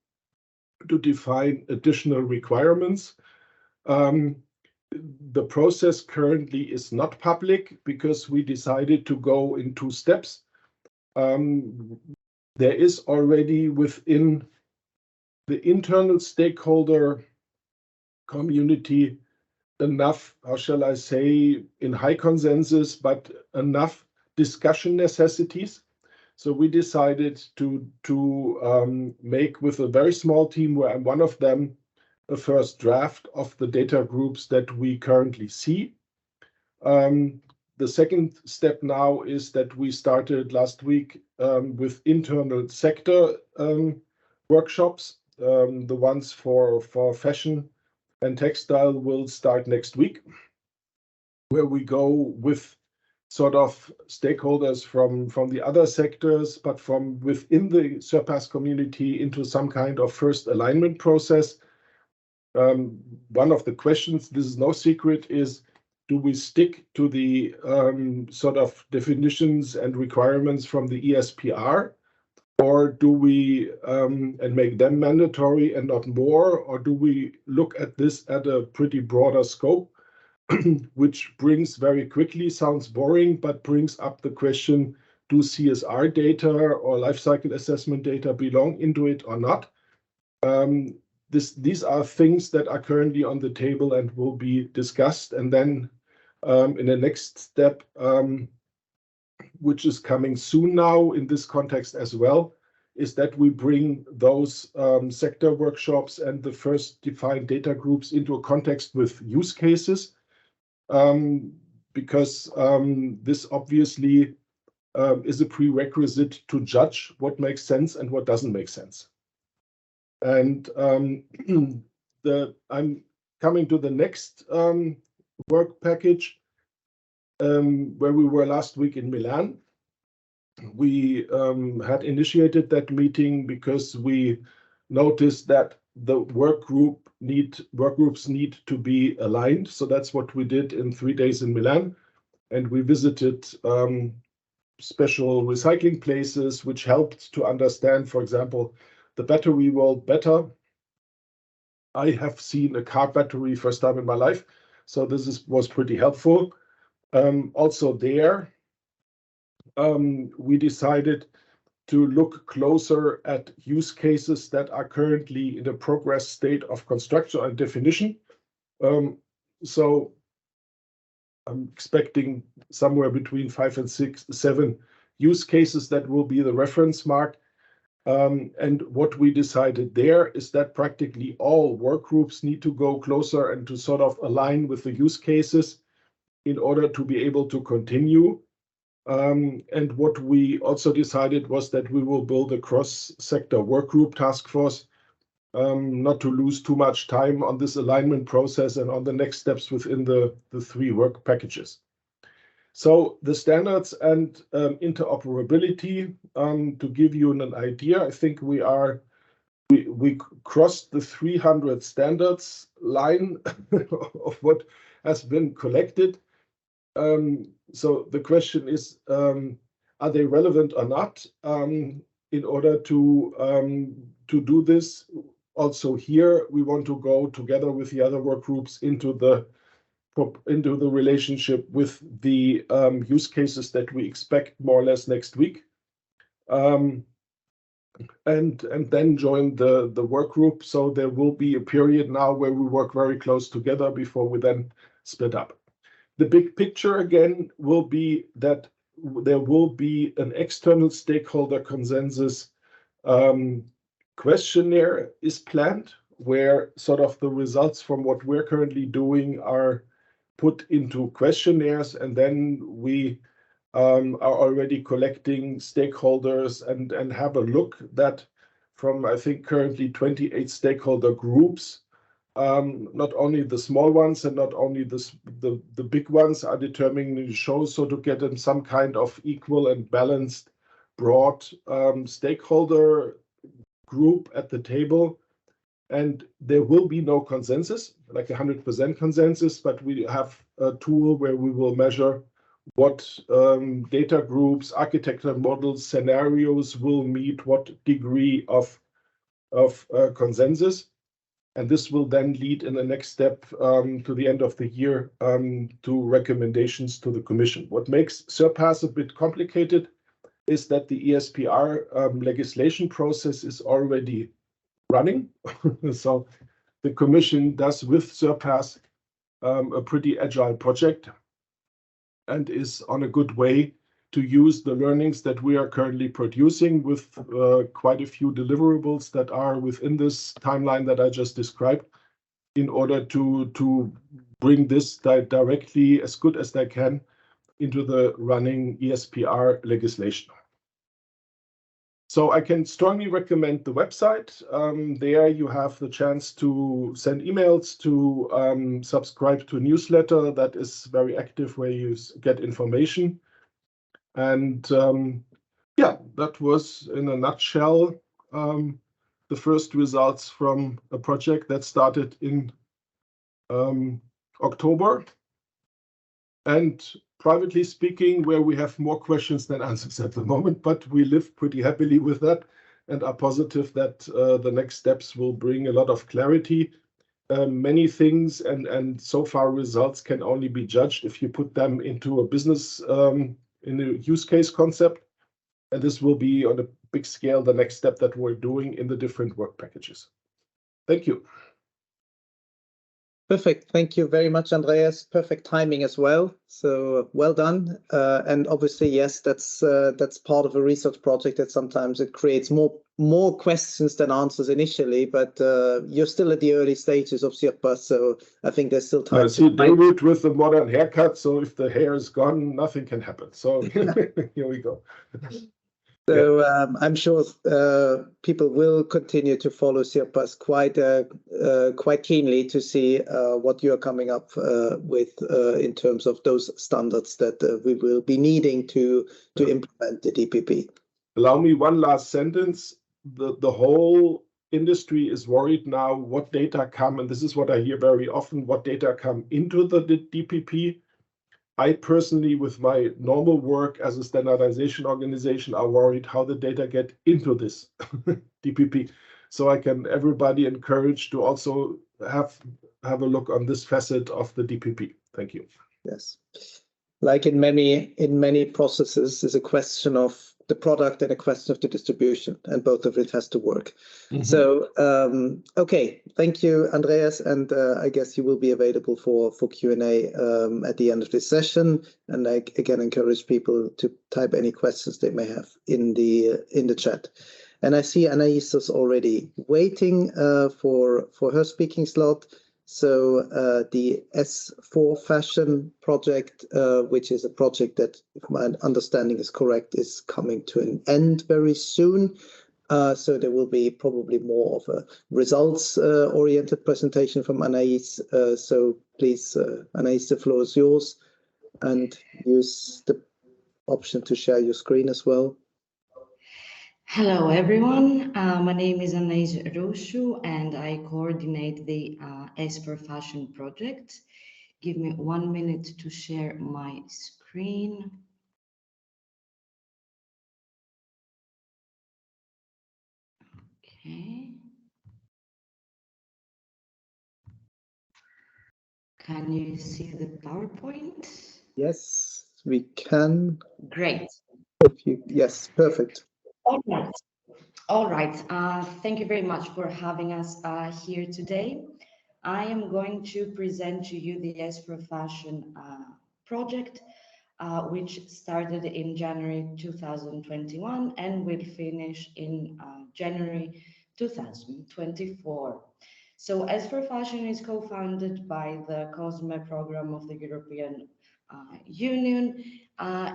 to define additional requirements. The process currently is not public because we decided to go in 2 steps. There is already within the internal stakeholder community enough, how shall I say, in high consensus, but enough discussion necessities. So we decided to make, with a very small team where I'm one of them, a first draft of the data groups that we currently see. The second step now is that we started last week with internal sector workshops. The ones for fashion and textile will start next week, where we go with sort of stakeholders from the other sectors, but from within the CIRPASS community into some kind of first alignment process. One of the questions, this is no secret, is do we stick to the sort of definitions and requirements from the ESPR, or do we and make them mandatory and not more, or do we look at this at a pretty broader scope, which brings very quickly, sounds boring, but brings up the question, do CSR data or life cycle assessment data belong into it or not? These are things that are currently on the table and will be discussed. And then in the next step, which is coming soon now in this context as well, is that we bring those sector workshops and the first defined data groups into a context with use cases, because this obviously is a prerequisite to judge what makes sense and what doesn't make sense. And I'm coming to the next work package, where we were last week in Milan. We had initiated that meeting because we noticed that the work groups need to be aligned. So that's what we did in 3 days in Milan. And we visited special recycling places, which helped to understand, for example, the battery world better. I have seen a car battery first time in my life, so this was pretty helpful. Also there, we decided to look closer at use cases that are currently in a progress state of construction and definition. So I'm expecting somewhere between 5 and 6, 7 use cases that will be the reference mark. And what we decided there is that practically all work groups need to go closer and to sort of align with the use cases in order to be able to continue. And what we also decided was that we will build a cross-sector work group task force, not to lose too much time on this alignment process and on the next steps within the 3 work packages. So the standards and interoperability, to give you an idea, I think we crossed the 300 standards line of what has been collected. So the question is, are they relevant or not? In order to do this, also here we want to go together with the other work groups into the relationship with the use cases that we expect more or less next week, and then join the work group. So there will be a period now where we work very close together before we then split up. the big picture again will be that there will be an external stakeholder consensus questionnaire is planned, where sort of the results from what we're currently doing are put into questionnaires, and then we are already collecting stakeholders and have a look that from, I think, currently 28 stakeholder groups, not only the small ones and not only the big ones are determining the show, so to get in some kind of equal and balanced broad stakeholder group at the table. And there will be no consensus, like 100% consensus, but we have a tool where we will measure what data groups, architecture models, scenarios will meet what degree of consensus. And this will then lead in the next step to the end of the year to recommendations to the Commission. What makes SURPASS a bit complicated is that the ESPR legislation process is already running. So the Commission does with SURPASS a pretty agile project and is on a good way to use the learnings that we are currently producing with quite a few deliverables that are within this timeline that I just described in order to bring this directly as good as they can into the running ESPR legislation. So I can strongly recommend the website. There you have the chance to send emails, to subscribe to a newsletter that is very active where you get information. And yeah, that was in a nutshell the first results from a project that started in October. And privately speaking, where we have more questions than answers at the moment, but we live pretty happily with that and are positive that the next steps will bring a lot of clarity. Many things and so far results can only be judged if you put them into a business, in a use case concept. And this will be on a big scale the next step that we're doing in the different work packages. Thank you. Perfect. Thank you very much, Andreas. Perfect timing as well. So well done. And obviously, yes, that's part of a research project that sometimes it creates more questions than answers initially. But you're still at the early stages of CIRPASS, so I think there's still time. I see David with the modern haircut. So if the hair is gone, nothing can happen. So here we go. So yeah. I'm sure people will continue to follow CIRPASS quite keenly to see what you are coming up with in terms of those standards that we will be needing to implement the DPP. Allow me one last sentence. The whole industry is worried now what data come, and this is what I hear very often, what data come into the DPP. I personally, with my normal work as a standardization organization, are worried how the data get into this DPP. So I can everybody encourage to also have a look on this facet of the DPP. Thank you. Yes, like in many processes, is a question of the product and a question of the distribution, and both of it has to work. Mm-hmm. So okay, thank you, Andreas, and I guess you will be available for Q&A at the end of this session. And I again encourage people to type any questions they may have in the chat. And I see Anais is already waiting for her speaking slot. So the S4Fashion project, which is a project that, if my understanding is correct, is coming to an end very soon. So there will be probably more of a results-oriented presentation from Anais. So please, Anais, the floor is yours, and use the option to share your screen as well. Hello, everyone. My name is Anais Rossou, and I coordinate the S4Fashion project. Give me 1 minute to share my screen. Okay. Can you see the PowerPoint? Yes, we can. Great. Yes, perfect. All right. Thank you very much for having us here today. I am going to present to you the S4Fashion project, which started in January 2021 and will finish in January 2024. So S4Fashion is co-founded by the COSME program of the European Union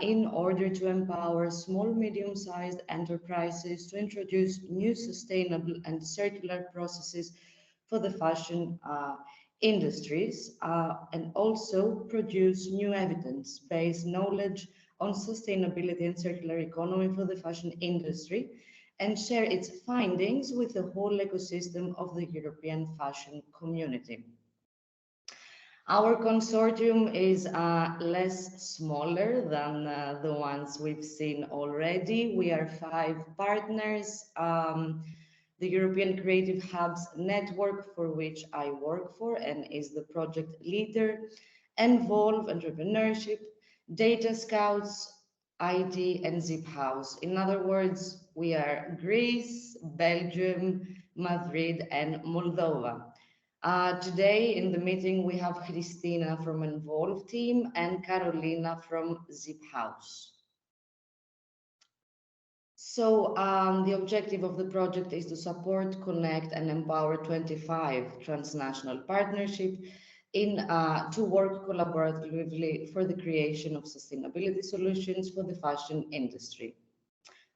in order to empower small, medium-sized enterprises to introduce new sustainable and circular processes for the fashion industries and also produce new evidence-based knowledge on sustainability and circular economy for the fashion industry and share its findings with the whole ecosystem of the European fashion community. Our consortium is less smaller than the ones we've seen already. We are 5 partners. The European Creative Hubs Network, for which I work for and is the project leader, Involve Entrepreneurship, Data Scouts, ID, and Zip House. In other words, we are Greece, Belgium, Madrid, and Moldova. Today in the meeting, we have Christina from Involve team and Carolina from Zip House. So the objective of the project is to support, connect, and empower 25 transnational partnerships to work collaboratively for the creation of sustainability solutions for the fashion industry.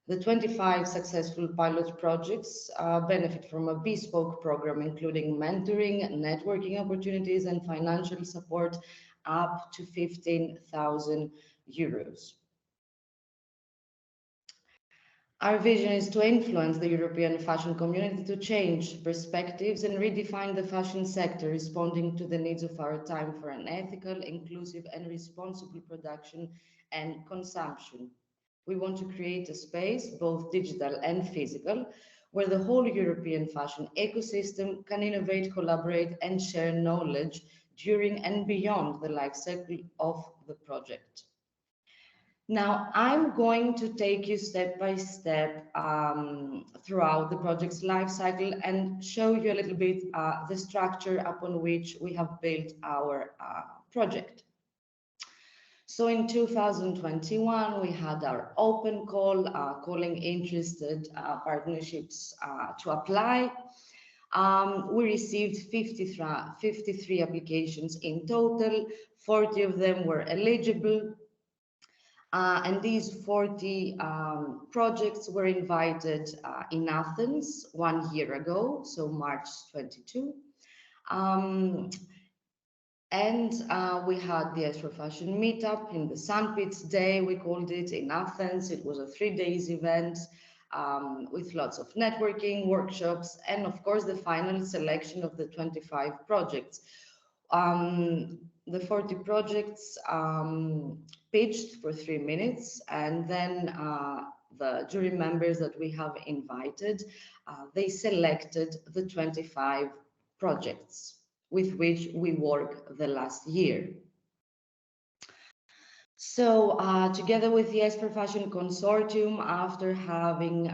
The 25 successful pilot projects benefit from a bespoke program, including mentoring, networking opportunities, and financial support up to 15,000 euros. Our vision is to influence the European fashion community to change perspectives and redefine the fashion sector, responding to the needs of our time for an ethical, inclusive, and responsible production and consumption. We want to create a space, both digital and physical, where the whole European fashion ecosystem can innovate, collaborate, and share knowledge during and beyond the life cycle of the project. Now, I'm going to take you step by step throughout the project's life cycle and show you a little bit the structure upon which we have built our project. So in 2021, we had our open call, calling interested partnerships to apply. We received 53 applications in total, 40 of them were eligible. And these 40 projects were invited in Athens 1 year ago, so March 22. We had the S4Fashion meetup in the Sandpits Day, we called it, in Athens. It was a 3-day event with lots of networking, workshops, and of course the final selection of the 25 projects. The 40 projects pitched for 3 minutes, and then the jury members that we have invited, they selected the 25 projects with which we work the last year. So together with the S4Fashion consortium, after having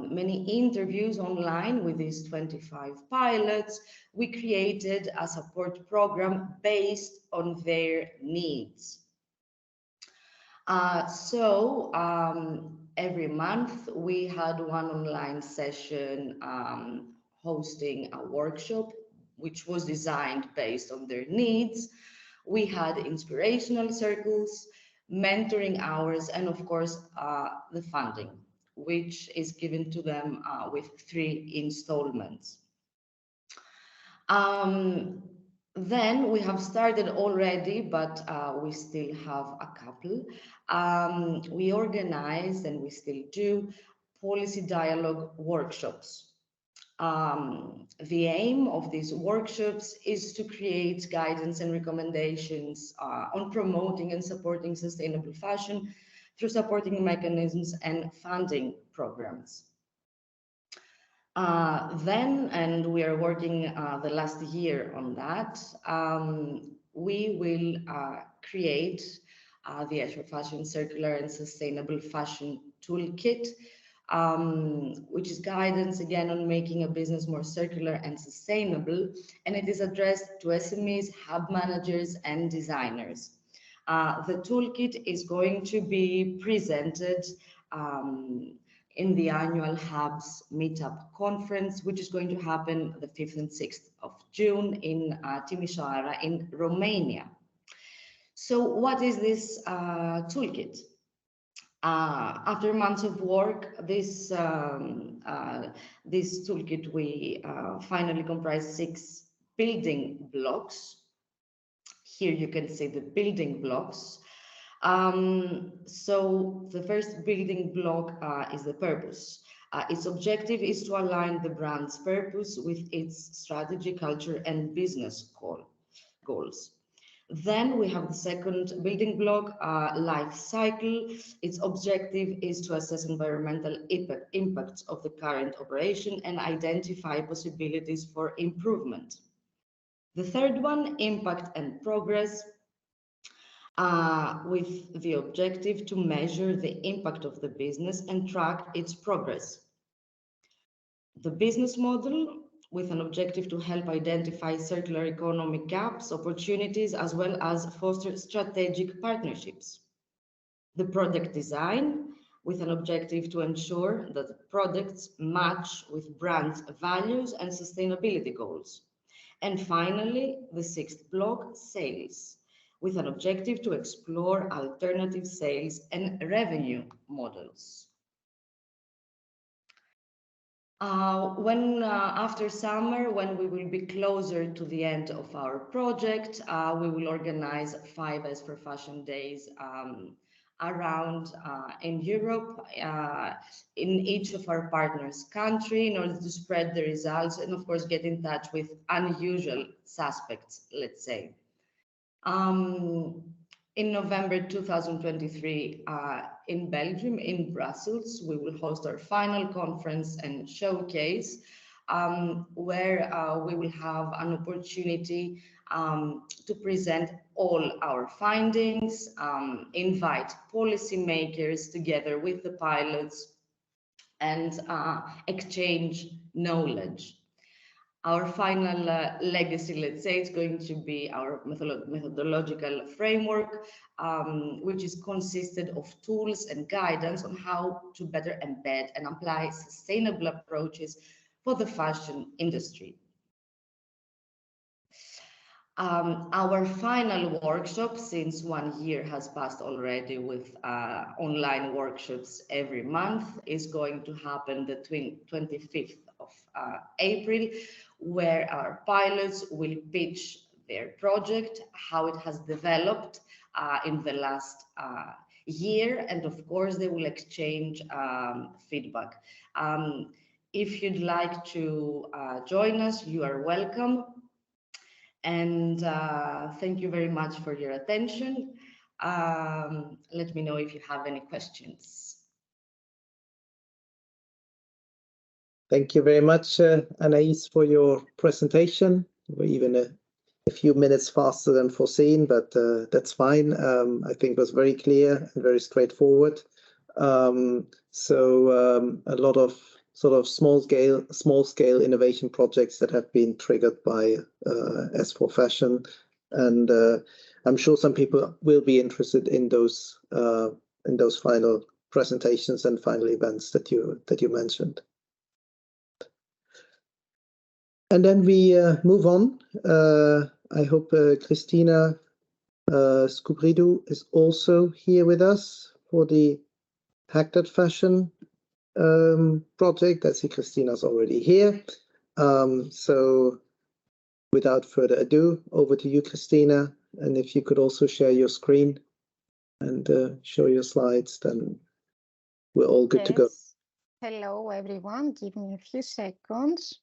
many interviews online with these 25 pilots, we created a support program based on their needs. Every month we had one online session hosting a workshop which was designed based on their needs. We had inspirational circles, mentoring hours, and of course the funding, which is given to them with 3 installments. Then we have started already, but we still have a couple. We organized, and we still do, policy dialogue workshops. The aim of these workshops is to create guidance and recommendations on promoting and supporting sustainable fashion through supporting mechanisms and funding programs. And we are working the last year on that, we will create the S4Fashion Circular and Sustainable Fashion Toolkit, which is guidance again on making a business more circular and sustainable, and it is addressed to SMEs, hub managers, and designers. The toolkit is going to be presented in the annual Hubs Meetup Conference, which is going to happen the 5th and 6th of June in Timișoara in Romania. So what is this toolkit? After months of work, this toolkit, we finally comprise 6 building blocks. Here you can see the building blocks. So the first building block is the purpose. Its objective is to align the brand's purpose with its strategy, culture, and business goals. Then we have the second building block, life cycle. Its objective is to assess environmental impacts of the current operation and identify possibilities for improvement. The third one, impact and progress, with the objective to measure the impact of the business and track its progress. The business model, with an objective to help identify circular economic gaps, opportunities, as well as foster strategic partnerships. The product design, with an objective to ensure that products match with brand values and sustainability goals. And finally, the 6th block, sales, with an objective to explore alternative sales and revenue models. After summer, when we will be closer to the end of our project, we will organize 5 S4Fashion days around in Europe, in each of our partners' country, in order to spread the results and, of course, get in touch with unusual suspects, let's say. In November 2023, in Belgium, in Brussels, we will host our final conference and showcase, where we will have an opportunity to present all our findings, invite policymakers together with the pilots, and exchange knowledge. Our final legacy, let's say, is going to be our methodological framework, which is consisted of tools and guidance on how to better embed and apply sustainable approaches for the fashion industry. Our final workshop, since 1 year has passed already with online workshops every month, is going to happen the 25th of April, where our pilots will pitch their project, how it has developed in the last year, and of course they will exchange feedback. If you'd like to join us, you are welcome. And thank you very much for your attention. Let me know if you have any questions. Thank you very much, Anais, for your presentation. We're even a few minutes faster than foreseen, but that's fine. I think it was very clear and very straightforward. A lot of sort of small scale innovation projects that have been triggered by S4Fashion, and I'm sure some people will be interested in those final presentations and final events that you mentioned. And then we move on. I hope Christina Skoubridou is also here with us for the HackThatFashion project. I see Christina's already here. So without further ado, over to you, Christina. And if you could also share your screen and show your slides, then we're all good to go. Hello, everyone. Give me a few seconds.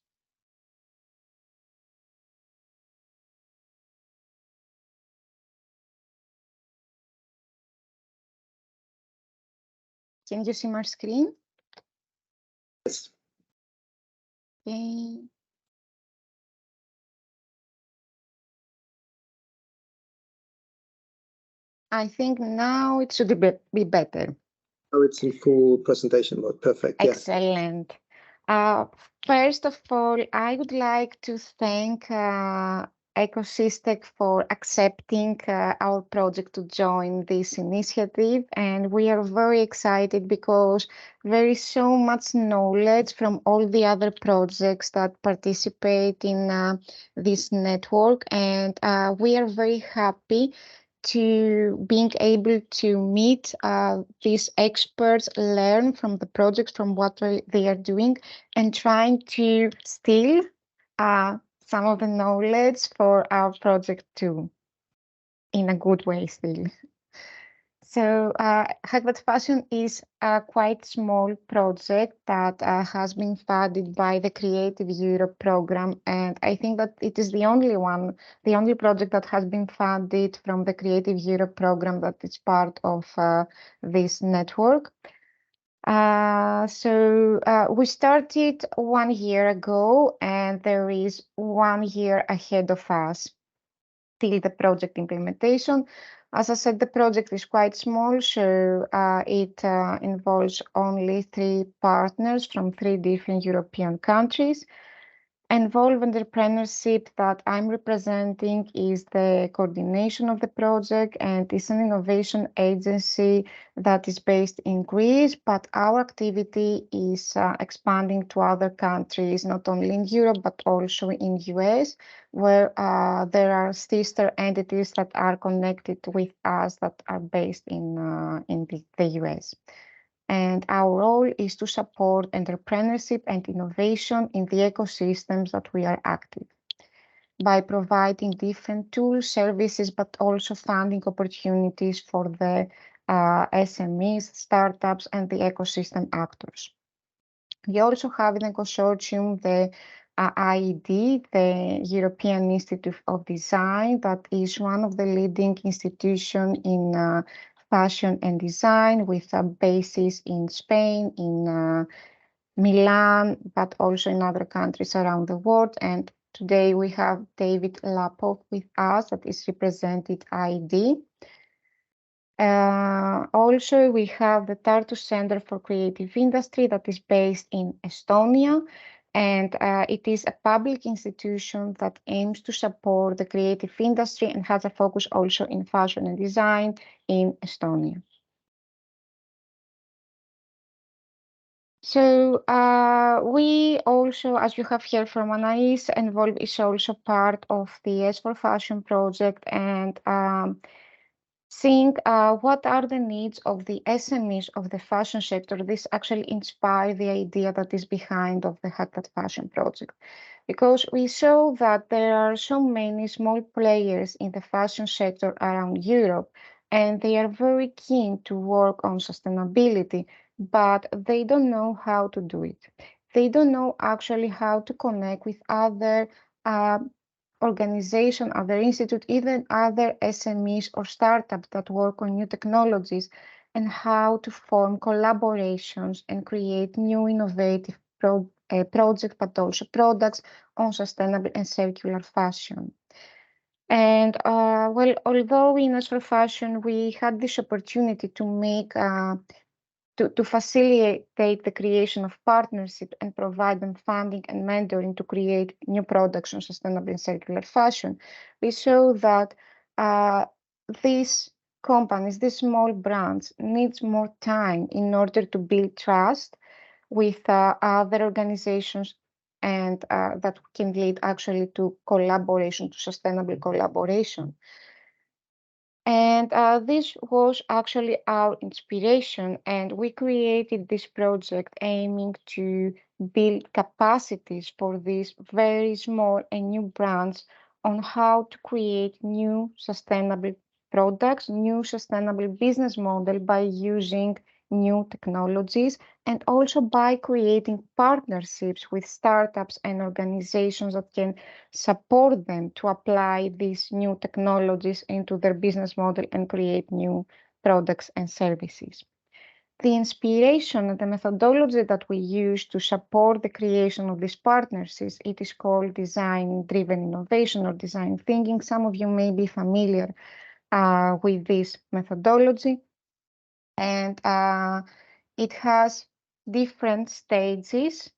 Can you see my screen? Yes. Okay. I think now it should be better. Oh, it's in full presentation mode. Perfect. Excellent. First of all, I would like to thank ECOSYSTEX for accepting our project to join this initiative. And we are very excited because there is so much knowledge from all the other projects that participate in this network. And we are very happy to being able to meet these experts, learn from the projects, from what they are doing, and trying to steal some of the knowledge for our project too, in a good way still. So HackThatFashion is a quite small project that has been funded by the Creative Europe program, and I think that it is the only project that has been funded from the Creative Europe program that is part of this network. We started 1 year ago, and there is 1 year ahead of us till the project implementation. As I said, the project is quite small, so it involves only 3 partners from 3 different European countries. Involved entrepreneurship that I'm representing is the coordination of the project, and it's an innovation agency that is based in Greece, but our activity is expanding to other countries, not only in Europe, but also in US, where there are sister entities that are connected with us that are based in the US. And our role is to support entrepreneurship and innovation in the ecosystems that we are active by providing different tools, services, but also funding opportunities for the SMEs, startups, and the ecosystem actors. We also have in the consortium the IED, the European Institute of Design, that is one of the leading institutions in fashion and design, with a basis in Spain, in Milan, but also in other countries around the world. And today we have David Lapov with us that is represented IED. Also, we have the Tartu Center for Creative Industry that is based in Estonia, and it is a public institution that aims to support the creative industry and has a focus also in fashion and design in Estonia. So we also, as you have heard from Anais, Involve is also part of the S4Fashion project, and seeing what are the needs of the SMEs of the fashion sector. This actually inspired the idea that is behind of the HackThatFashion project, because we saw that there are so many small players in the fashion sector around Europe, and they are very keen to work on sustainability, but they don't know how to do it. They don't know actually how to connect with other organization, other institute, even other SMEs or startups that work on new technologies, and how to form collaborations and create new innovative projects, but also products on sustainable and circular fashion. And well, although in S4Fashion we had this opportunity to make to facilitate the creation of partnership and provide them funding and mentoring to create new products on sustainable and circular fashion, we saw that these companies, these small brands, needs more time in order to build trust with other organizations, and that can lead actually to collaboration, to sustainable collaboration. And this was actually our inspiration, and we created this project aiming to build capacities for these very small and new brands on how to create new sustainable products, new sustainable business model by using new technologies, and also by creating partnerships with startups and organizations that can support them to apply these new technologies into their business model and create new products and services. The inspiration and the methodology that we use to support the creation of these partnerships, it is called design-driven innovation or design thinking. Some of you may be familiar with this methodology, and it has different stages.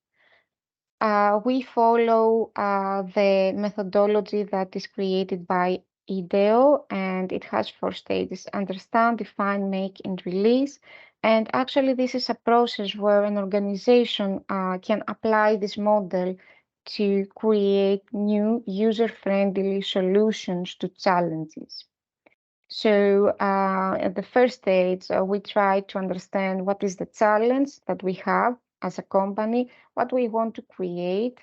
We follow the methodology that is created by IDEO, and it has 4 stages: understand, define, make, and release. And actually, this is a process where an organization can apply this model to create new user-friendly solutions to challenges. So at the first stage, we try to understand what is the challenge that we have as a company, what we want to create,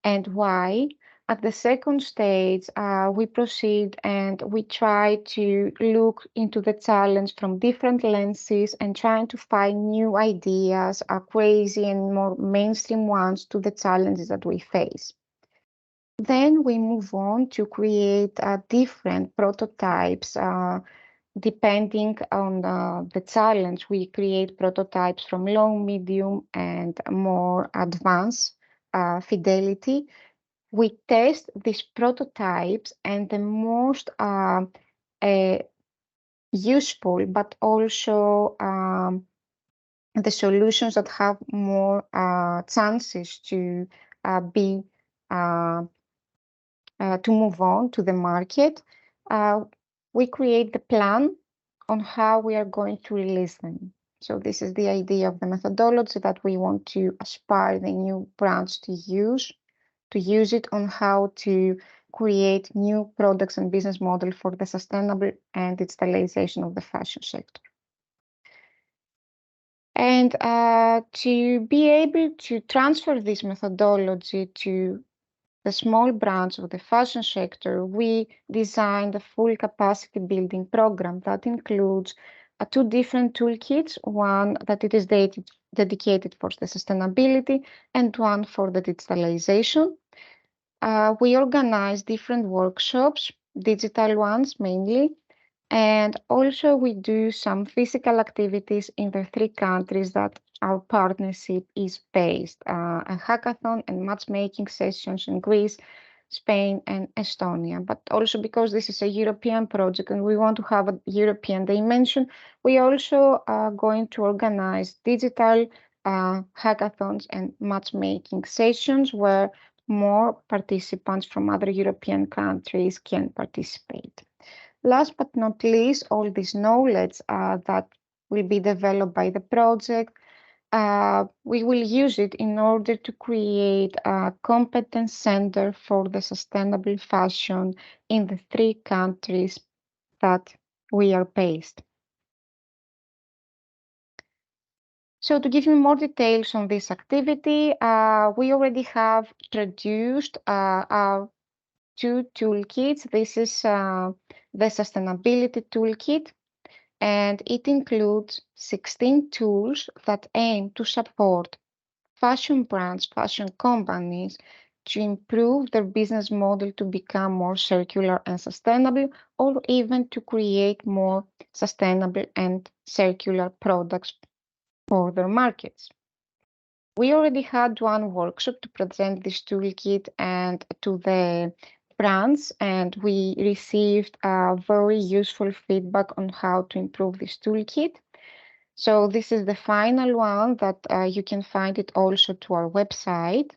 and why. At the second stage, we proceed and we try to look into the challenge from different lenses and trying to find new ideas, crazy and more mainstream ones to the challenges that we face. Then we move on to create different prototypes. Depending on the challenge, we create prototypes from low, medium, and more advanced fidelity. We test these prototypes, and the most useful, but also the solutions that have more chances to be to move on to the market, we create the plan on how we are going to release them. So this is the idea of the methodology that we want to aspire the new brands to use it on how to create new products and business model for the sustainable and digitalization of the fashion sector. And to be able to transfer this methodology to the small brands of the fashion sector, we designed a full capacity building program that includes 2 different toolkits, one that it is dedicated for the sustainability and one for the digitalization. We organize different workshops, digital ones mainly, and also we do some physical activities in the 3 countries that our partnership is based, a hackathon and matchmaking sessions in Greece, Spain, and Estonia. But also because this is a European project and we want to have a European dimension, we also are going to organize digital hackathons and matchmaking sessions where more participants from other European countries can participate. Last but not least, all this knowledge that will be developed by the project, we will use it in order to create a competence center for the sustainable fashion in the 3 countries that we are based. So to give you more details on this activity, we already have produced our 2 toolkits. This is the sustainability toolkit, and it includes 16 tools that aim to support fashion brands, fashion companies to improve their business model to become more circular and sustainable, or even to create more sustainable and circular products for their markets. We already had 1 workshop to present this toolkit and to the brands, and we received very useful feedback on how to improve this toolkit. So this is the final one that you can find it also to our website.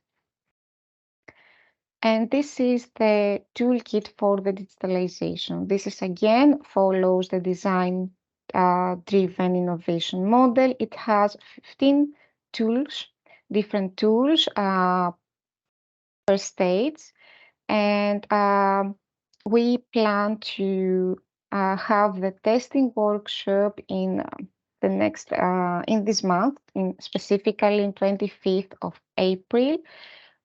And this is the toolkit for the digitalization. This is again follows the design driven innovation model. It has 15 tools, different tools per stage. And we plan to have the testing workshop in the next in this month, specifically in 25th of April,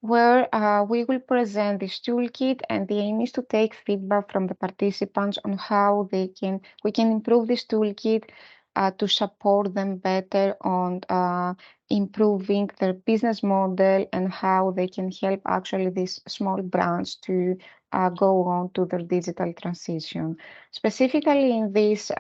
where we will present this toolkit, and the aim is to take feedback from the participants on how we can improve this toolkit to support them better on improving their business model and how they can help actually these small brands to go on to their digital transition. Specifically in this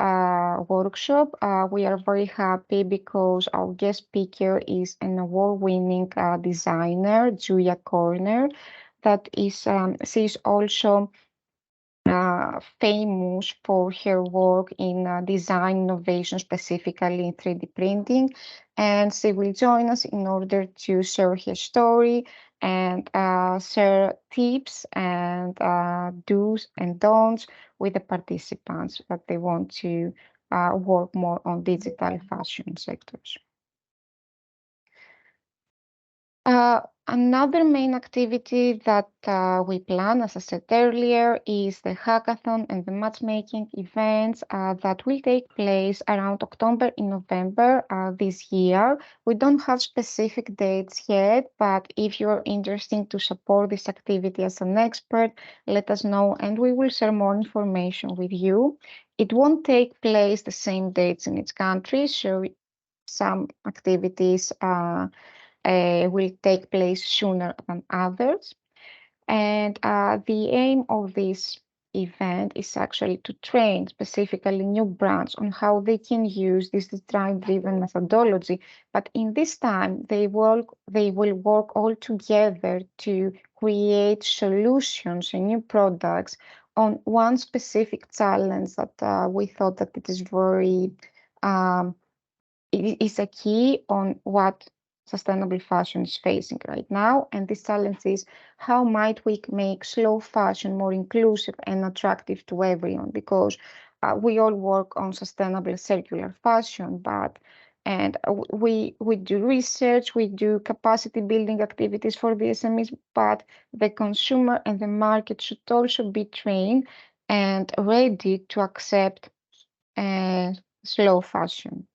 workshop, we are very happy because our guest speaker is an award-winning designer, Julia Corner, that is she's also famous for her work in design innovation, specifically in 3D printing. And she will join us in order to share her story and share tips and do's and don'ts with the participants that they want to work more on digital fashion sectors. Another main activity that we plan, as I said earlier, is the hackathon and the matchmaking events that will take place around October and November this year. We don't have specific dates yet, but if you're interested to support this activity as an expert, let us know and we will share more information with you. It won't take place the same dates in each country, so some activities will take place sooner than others. And the aim of this event is actually to train specifically new brands on how they can use this design-driven methodology. But in this time, they will work all together to create solutions and new products on one specific challenge that we thought that it is very, it is a key on what sustainable fashion is facing right now. And this challenge is how might we make slow fashion more inclusive and attractive to everyone, because we all work on sustainable circular fashion, and we do research, we do capacity building activities for the SMEs, but the consumer and the market should also be trained and ready to accept slow fashion.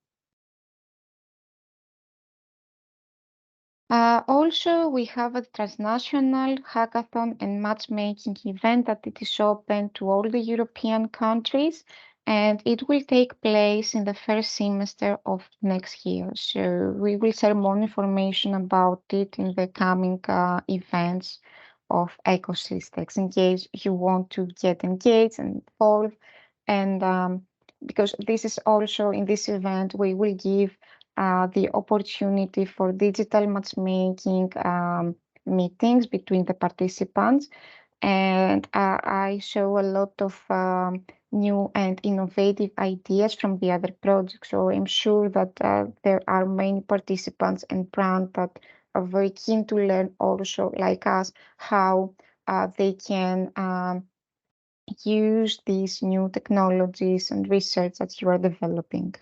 Also, we have a transnational hackathon and matchmaking event that it is open to all the European countries, and it will take place in the first semester of next year. So we will share more information about it in the coming events of ECOSYSTEX in case you want to get engaged and involved. And because this is also in this event, we will give the opportunity for digital matchmaking meetings between the participants. And I show a lot of new and innovative ideas from the other projects. So I'm sure that there are many participants and brands that are very keen to learn also, like us, how they can use these new technologies and research that you are developing.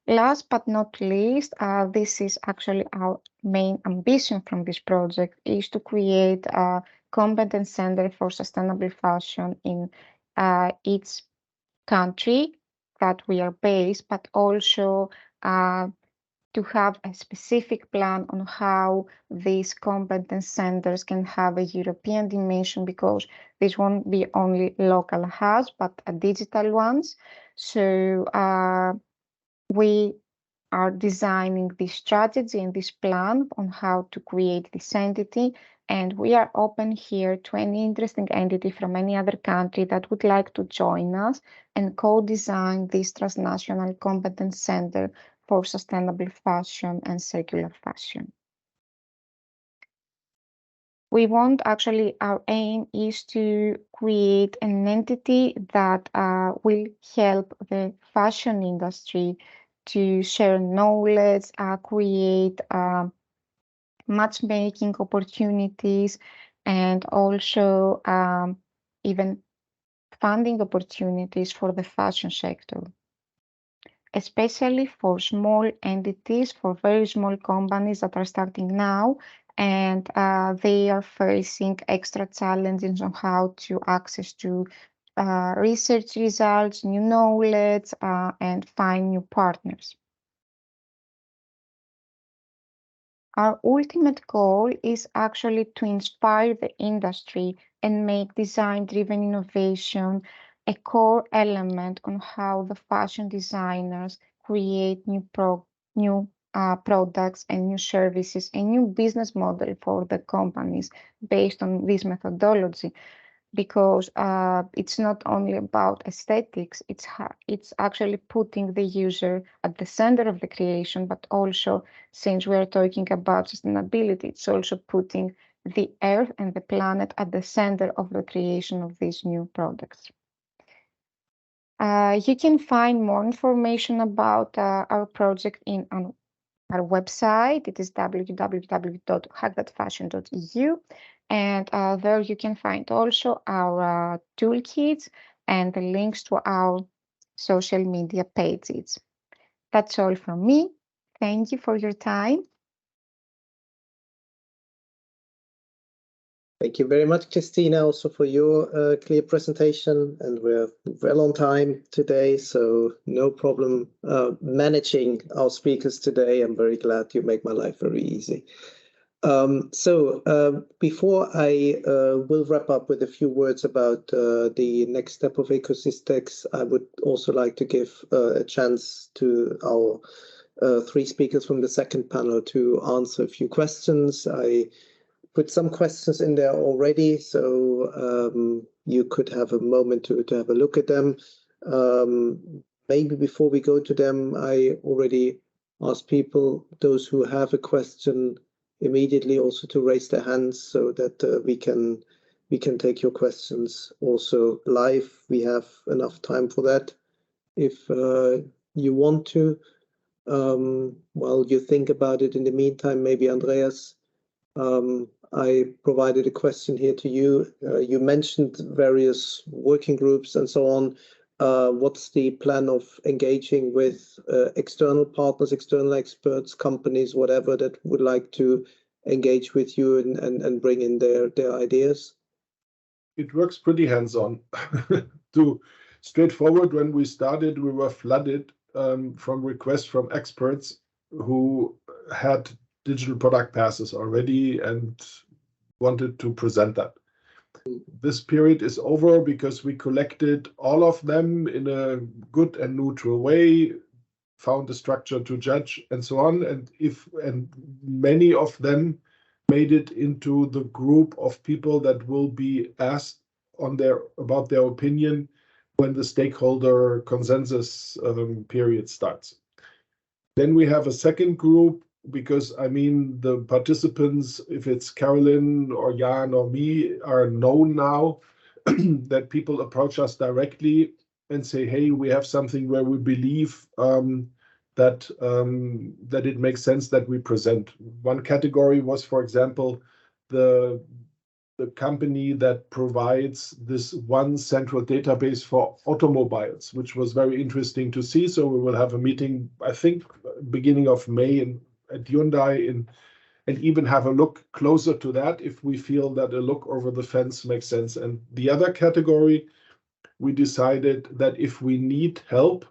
Last but not least, this is actually our main ambition from this project, is to create a competence center for sustainable fashion in each country that we are based, but also to have a specific plan on how these competence centers can have a European dimension, because this won't be only local hubs, but digital ones. So we are designing this strategy and this plan on how to create this entity, and we are open here to any interesting entity from any other country that would like to join us and co-design this transnational competence center for sustainable fashion and circular fashion. We want, actually, our aim is to create an entity that will help the fashion industry to share knowledge, create matchmaking opportunities, and also even funding opportunities for the fashion sector, especially for small entities, for very small companies that are starting now, and they are facing extra challenges on how to access to research results, new knowledge, and find new partners. Our ultimate goal is actually to inspire the industry and make design-driven innovation a core element on how the fashion designers create new products and new services and new business model for the companies based on this methodology. Because it's not only about aesthetics, it's actually putting the user at the center of the creation, but also, since we're talking about sustainability, it's also putting the Earth and the planet at the center of the creation of these new products. You can find more information about our project on our website. It is www.hackthatfashion.eu, and there you can find also our toolkits and the links to our social media pages. That's all from me. Thank you for your time. Thank you very much, Christina, also for your clear presentation. And we're well on time today, so no problem managing our speakers today. I'm very glad you make my life very easy. Before I will wrap up with a few words about the next step of ECOSYSTEX, I would also like to give a chance to our three speakers from the second panel to answer a few questions. I put some questions in there already, so you could have a moment to have a look at them. Maybe before we go to them, I already asked people, those who have a question, immediately also to raise their hands so that we can take your questions also live. We have enough time for that. If you want to, while you think about it in the meantime, maybe Andreas, I provided a question here to you. You mentioned various working groups and so on. What's the plan of engaging with external partners, external experts, companies, whatever, that would like to engage with you and bring in their ideas? It works pretty hands-on. To straightforward, when we started, we were flooded from requests from experts who had digital product passes already and wanted to present that. This period is over because we collected all of them in a good and neutral way, found a structure to judge and so on, and many of them made it into the group of people that will be asked about their opinion when the stakeholder consensus period starts. Then we have a second group, because I mean the participants, if it's Carolyn or Jan or me, are known now, that people approach us directly and say, hey, we have something where we believe that it makes sense that we present. One category was, for example, the company that provides this one central database for automobiles, which was very interesting to see. So we will have a meeting, I think, beginning of May at Hyundai, and even have a look closer to that if we feel that a look over the fence makes sense. And the other category, we decided that if we need help,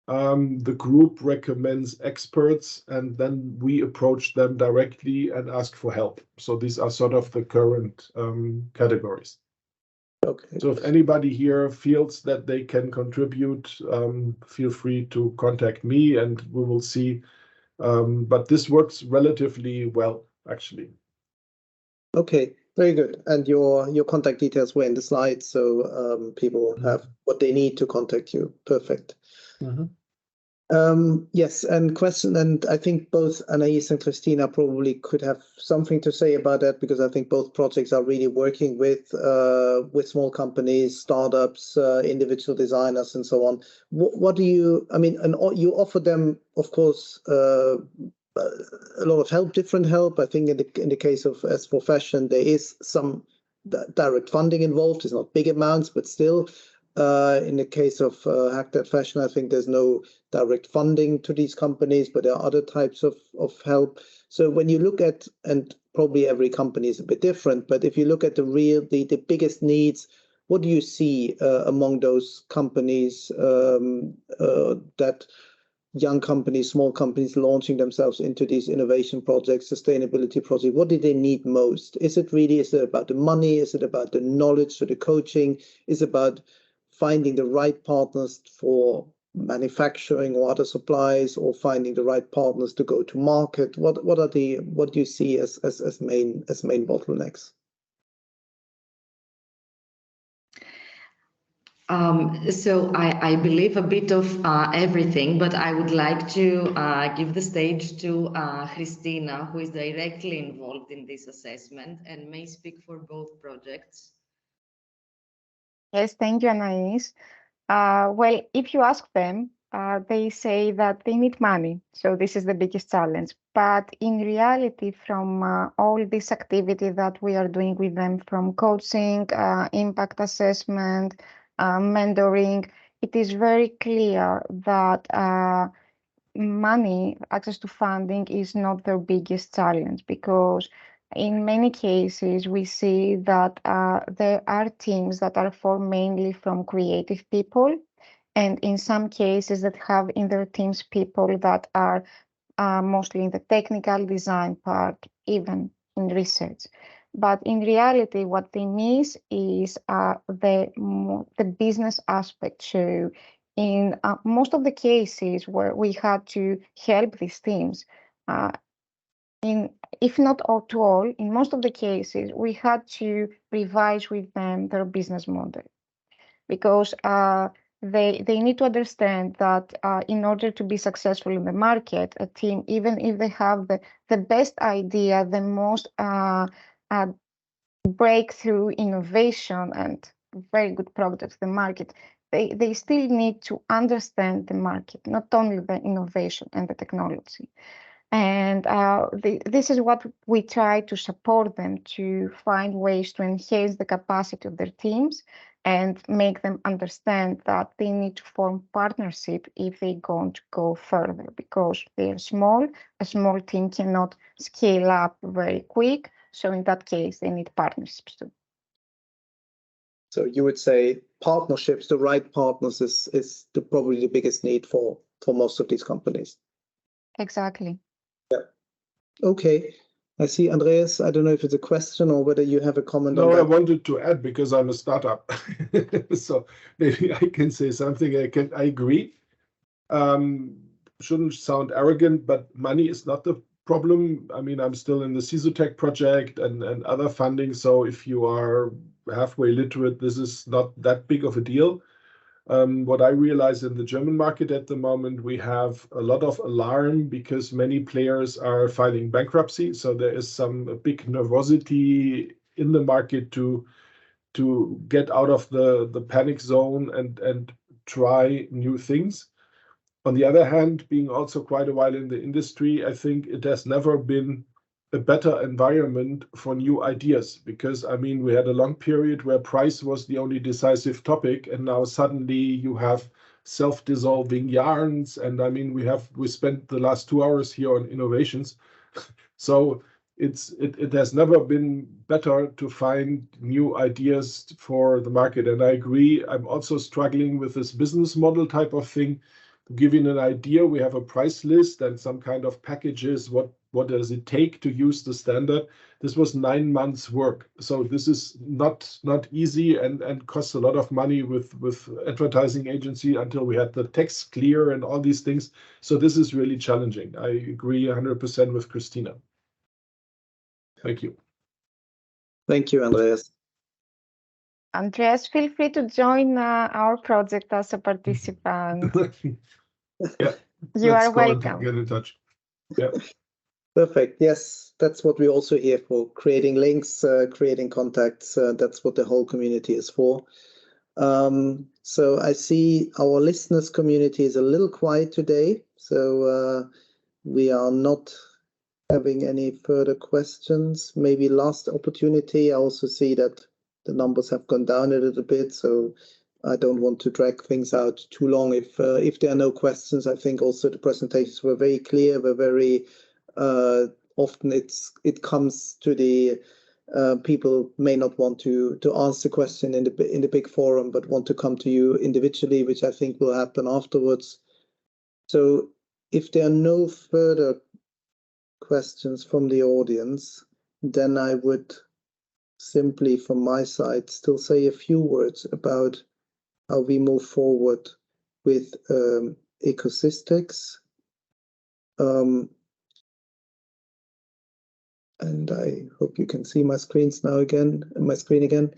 the group recommends experts, and then we approach them directly and ask for help. So these are sort of the current categories. Okay. So if anybody here feels that they can contribute, feel free to contact me and we will see. But this works relatively well, actually. Okay, very good. And your contact details were in the slide, so people have what they need to contact you. Perfect. Yes, and question, and I think both Anais and Christina probably could have something to say about that, because I think both projects are really working with small companies, startups, individual designers, and so on. What do you? I mean, and you offer them, of course, a lot of help, different help. I think in the case of S4Fashion, there is some direct funding involved. It's not big amounts, but still. In the case of HackThatFashion, I think there's no direct funding to these companies, but there are other types of help. So when you look at, and probably every company is a bit different, but if you look at the biggest needs, what do you see among those companies that young companies, small companies launching themselves into these innovation projects, sustainability projects? What do they need most? Is it about the money? Is it about the knowledge or the coaching? Is it about finding the right partners for manufacturing or other supplies, or finding the right partners to go to market? What do you see as main bottlenecks? So I believe a bit of everything, but I would like to give the stage to Christina, who is directly involved in this assessment and may speak for both projects. Yes, thank you, Anais. Well, if you ask them, they say that they need money. So this is the biggest challenge. But in reality, from all this activity that we are doing with them, from coaching, impact assessment, mentoring, it is very clear that money, access to funding is not their biggest challenge, because in many cases we see that there are teams that are formed mainly from creative people, and in some cases that have in their teams people that are mostly in the technical design part, even in research. But in reality, what they miss is the business aspect. So in most of the cases where we had to help these teams, if not all, in most of the cases, we had to revise with them their business model, because they need to understand that in order to be successful in the market, a team, even if they have the best idea, the most breakthrough innovation and very good products, the market, they still need to understand the market, not only the innovation and the technology. And this is what we try to support them, to find ways to enhance the capacity of their teams and make them understand that they need to form partnership if they're going to go further, because they're small. A small team cannot scale up very quick. So in that case, they need partnerships too. So you would say partnerships, the right partners is probably the biggest need for most of these companies. Exactly. Yeah. Okay. I see, Andreas, I don't know if it's a question or whether you have a comment on that. No, I wanted to add, because I'm a startup, so maybe I can say something. I agree. Shouldn't sound arrogant, but money is not the problem. I mean, I'm still in the SUSTRACK project and other funding, so if you are halfway literate, this is not that big of a deal. What I realize in the German market at the moment, we have a lot of alarm because many players are filing bankruptcy. So there is some big nervosity in the market to get out of the panic zone and try new things. On the other hand, being also quite a while in the industry, I think it has never been a better environment for new ideas, because I mean, we had a long period where price was the only decisive topic, and now suddenly you have self-dissolving yarns, and I mean, we spent the last 2 hours here on innovations. So it has never been better to find new ideas for the market. And I agree, I'm also struggling with this business model type of thing. To give you an idea, we have a price list and some kind of packages. What does it take to use the standard? This was 9 months work. So this is not easy and costs a lot of money with advertising agency until we had the text clear and all these things. So this is really challenging. I agree 100% with Christina. Thank you. Thank you, Andreas. Andreas, feel free to join our project as a participant. Yeah, You are welcome. Get in touch. Yeah. Perfect. Yes, that's what we're also here for, creating links, creating contacts. That's what the whole community is for. So I see our listeners community is a little quiet today. So we are not having any further questions. Maybe last opportunity. I also see that the numbers have gone down a little bit. So I don't want to drag things out too long. If there are no questions, I think also the presentations were very clear, were very often it comes to the people may not want to answer the question in the big forum, but want to come to you individually, which I think will happen afterwards. So if there are no further questions from the audience, then I would simply from my side still say a few words about how we move forward with ECOSYSTEX. And I hope you can see my screen again.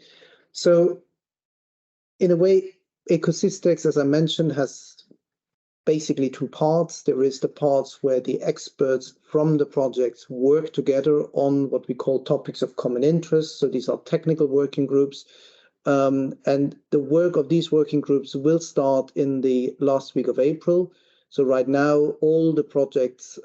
So in a way, ECOSYSTEX, as I mentioned, has basically two parts. There is the parts where the experts from the projects work together on what we call topics of common interest. So these are technical working groups. And the work of these working groups will start in the last week of April. So right now, all the projects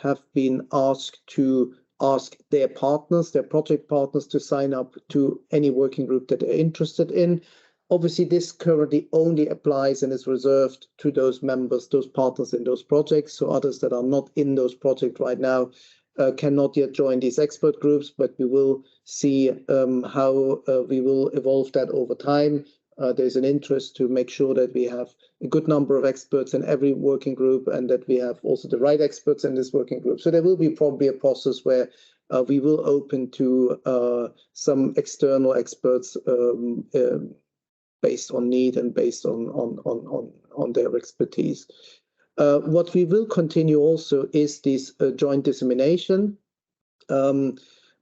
have been asked to ask their partners, their project partners, to sign up to any working group that they're interested in. Obviously, this currently only applies and is reserved to those members, those partners in those projects. So others that are not in those projects right now cannot yet join these expert groups, but we will see how we will evolve that over time. There's an interest to make sure that we have a good number of experts in every working group and that we have also the right experts in this working group. So there will be probably a process where we will open to some external experts based on need and based on their expertise. What we will continue also is this joint dissemination.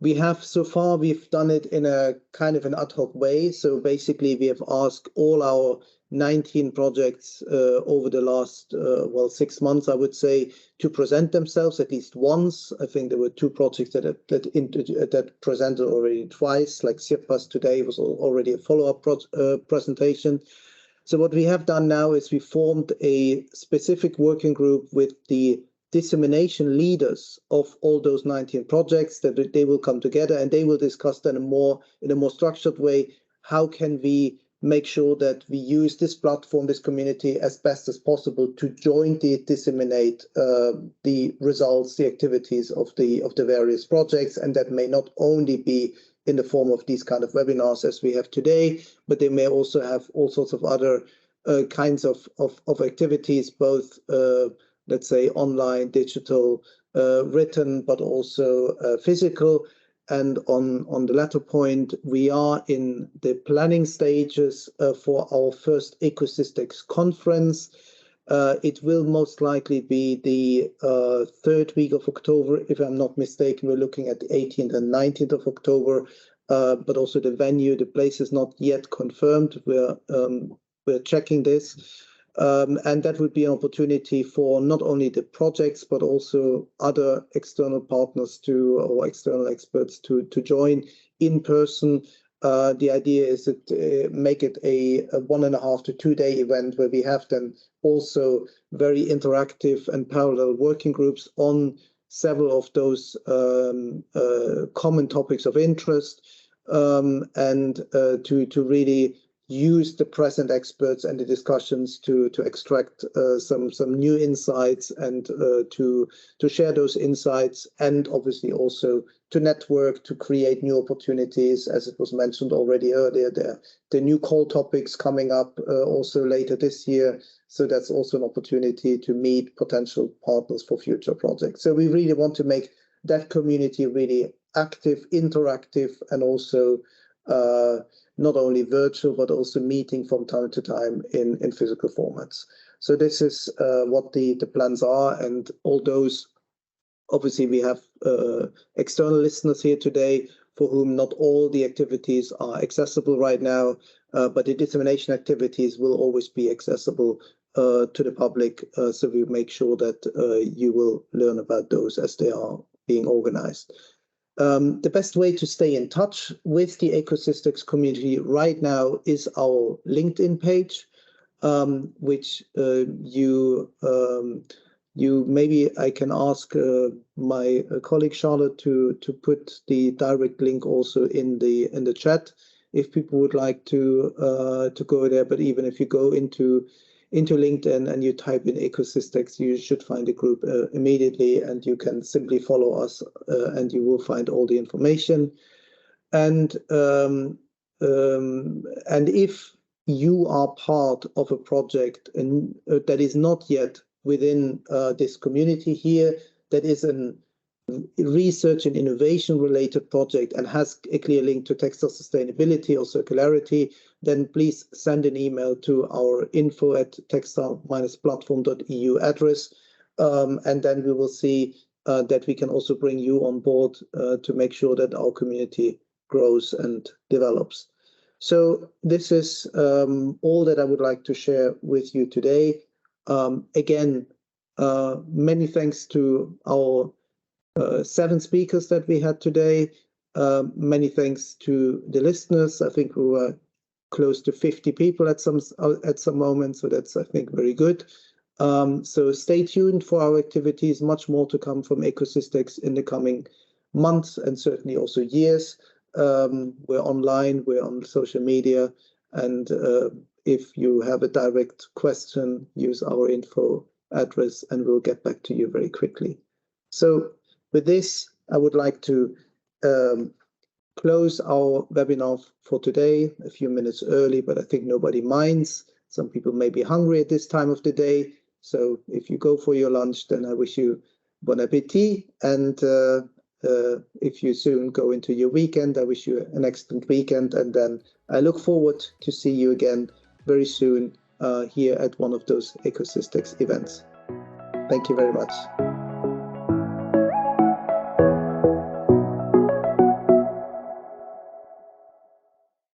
We have so far, we've done it in a kind of an ad hoc way. So basically, we have asked all our 19 projects over the last, 6 months, I would say, to present themselves at least once. I think there were 2 projects that presented already twice, like CIRPASS today was already a follow-up presentation. So what we have done now is we formed a specific working group with the dissemination leaders of all those 19 projects, that they will come together and they will discuss then in a more structured way, how can we make sure that we use this platform, this community, as best as possible to jointly disseminate the results, the activities of the various projects. And that may not only be in the form of these kind of webinars as we have today, but they may also have all sorts of other kinds of activities, both let's say online, digital, written, but also physical. And on the latter point, we are in the planning stages for our first ECOSYSTEX conference. It will most likely be the 3rd week of October, if I'm not mistaken. We're looking at the 18th and 19th of October, but also the venue, the place is not yet confirmed. We're checking this. And that would be an opportunity for not only the projects, but also other external partners or external experts to join in person. The idea is to make it a 1.5 to 2 day event where we have then also very interactive and parallel working groups on several of those common topics of interest, and to really use the present experts and the discussions to extract some new insights and to share those insights, and obviously also to network, to create new opportunities, as it was mentioned already earlier. The new call topics coming up also later this year. So that's also an opportunity to meet potential partners for future projects. So we really want to make that community really active, interactive, and also not only virtual, but also meeting from time to time in physical formats. So this is what the plans are. And all those, obviously, we have external listeners here today for whom not all the activities are accessible right now, but the dissemination activities will always be accessible to the public. So we make sure that you will learn about those as they are being organized. The best way to stay in touch with the ECOSYSTEX community right now is our LinkedIn page, which you maybe I can ask my colleague Charlotte to put the direct link also in the chat if people would like to go there. But even if you go into LinkedIn and you type in ECOSYSTEX, you should find the group immediately, and you can simply follow us and you will find all the information. And if you are part of a project and that is not yet within this community here, that is a research and innovation related project and has a clear link to textile sustainability or circularity, then please send an email to our info@textile-platform.eu address, and then we will see that we can also bring you on board to make sure that our community grows and develops. So this is all that I would like to share with you today. Again, many thanks to our 7 speakers that we had today. Many thanks to the listeners. I think we were close to 50 people at some moment, so that's, I think, very good. So stay tuned for our activities. Much more to come from ECOSYSTEX in the coming months and certainly also years. We're online, we're on social media, and if you have a direct question, use our info address and we'll get back to you very quickly. So with this, I would like to close our webinar for today a few minutes early, but I think nobody minds. Some people may be hungry at this time of the day. So if you go for your lunch, then I wish you bon appetit. And if you soon go into your weekend, I wish you an excellent weekend. And then I look forward to see you again very soon here at one of those ECOSYSTEX events. Thank you very much.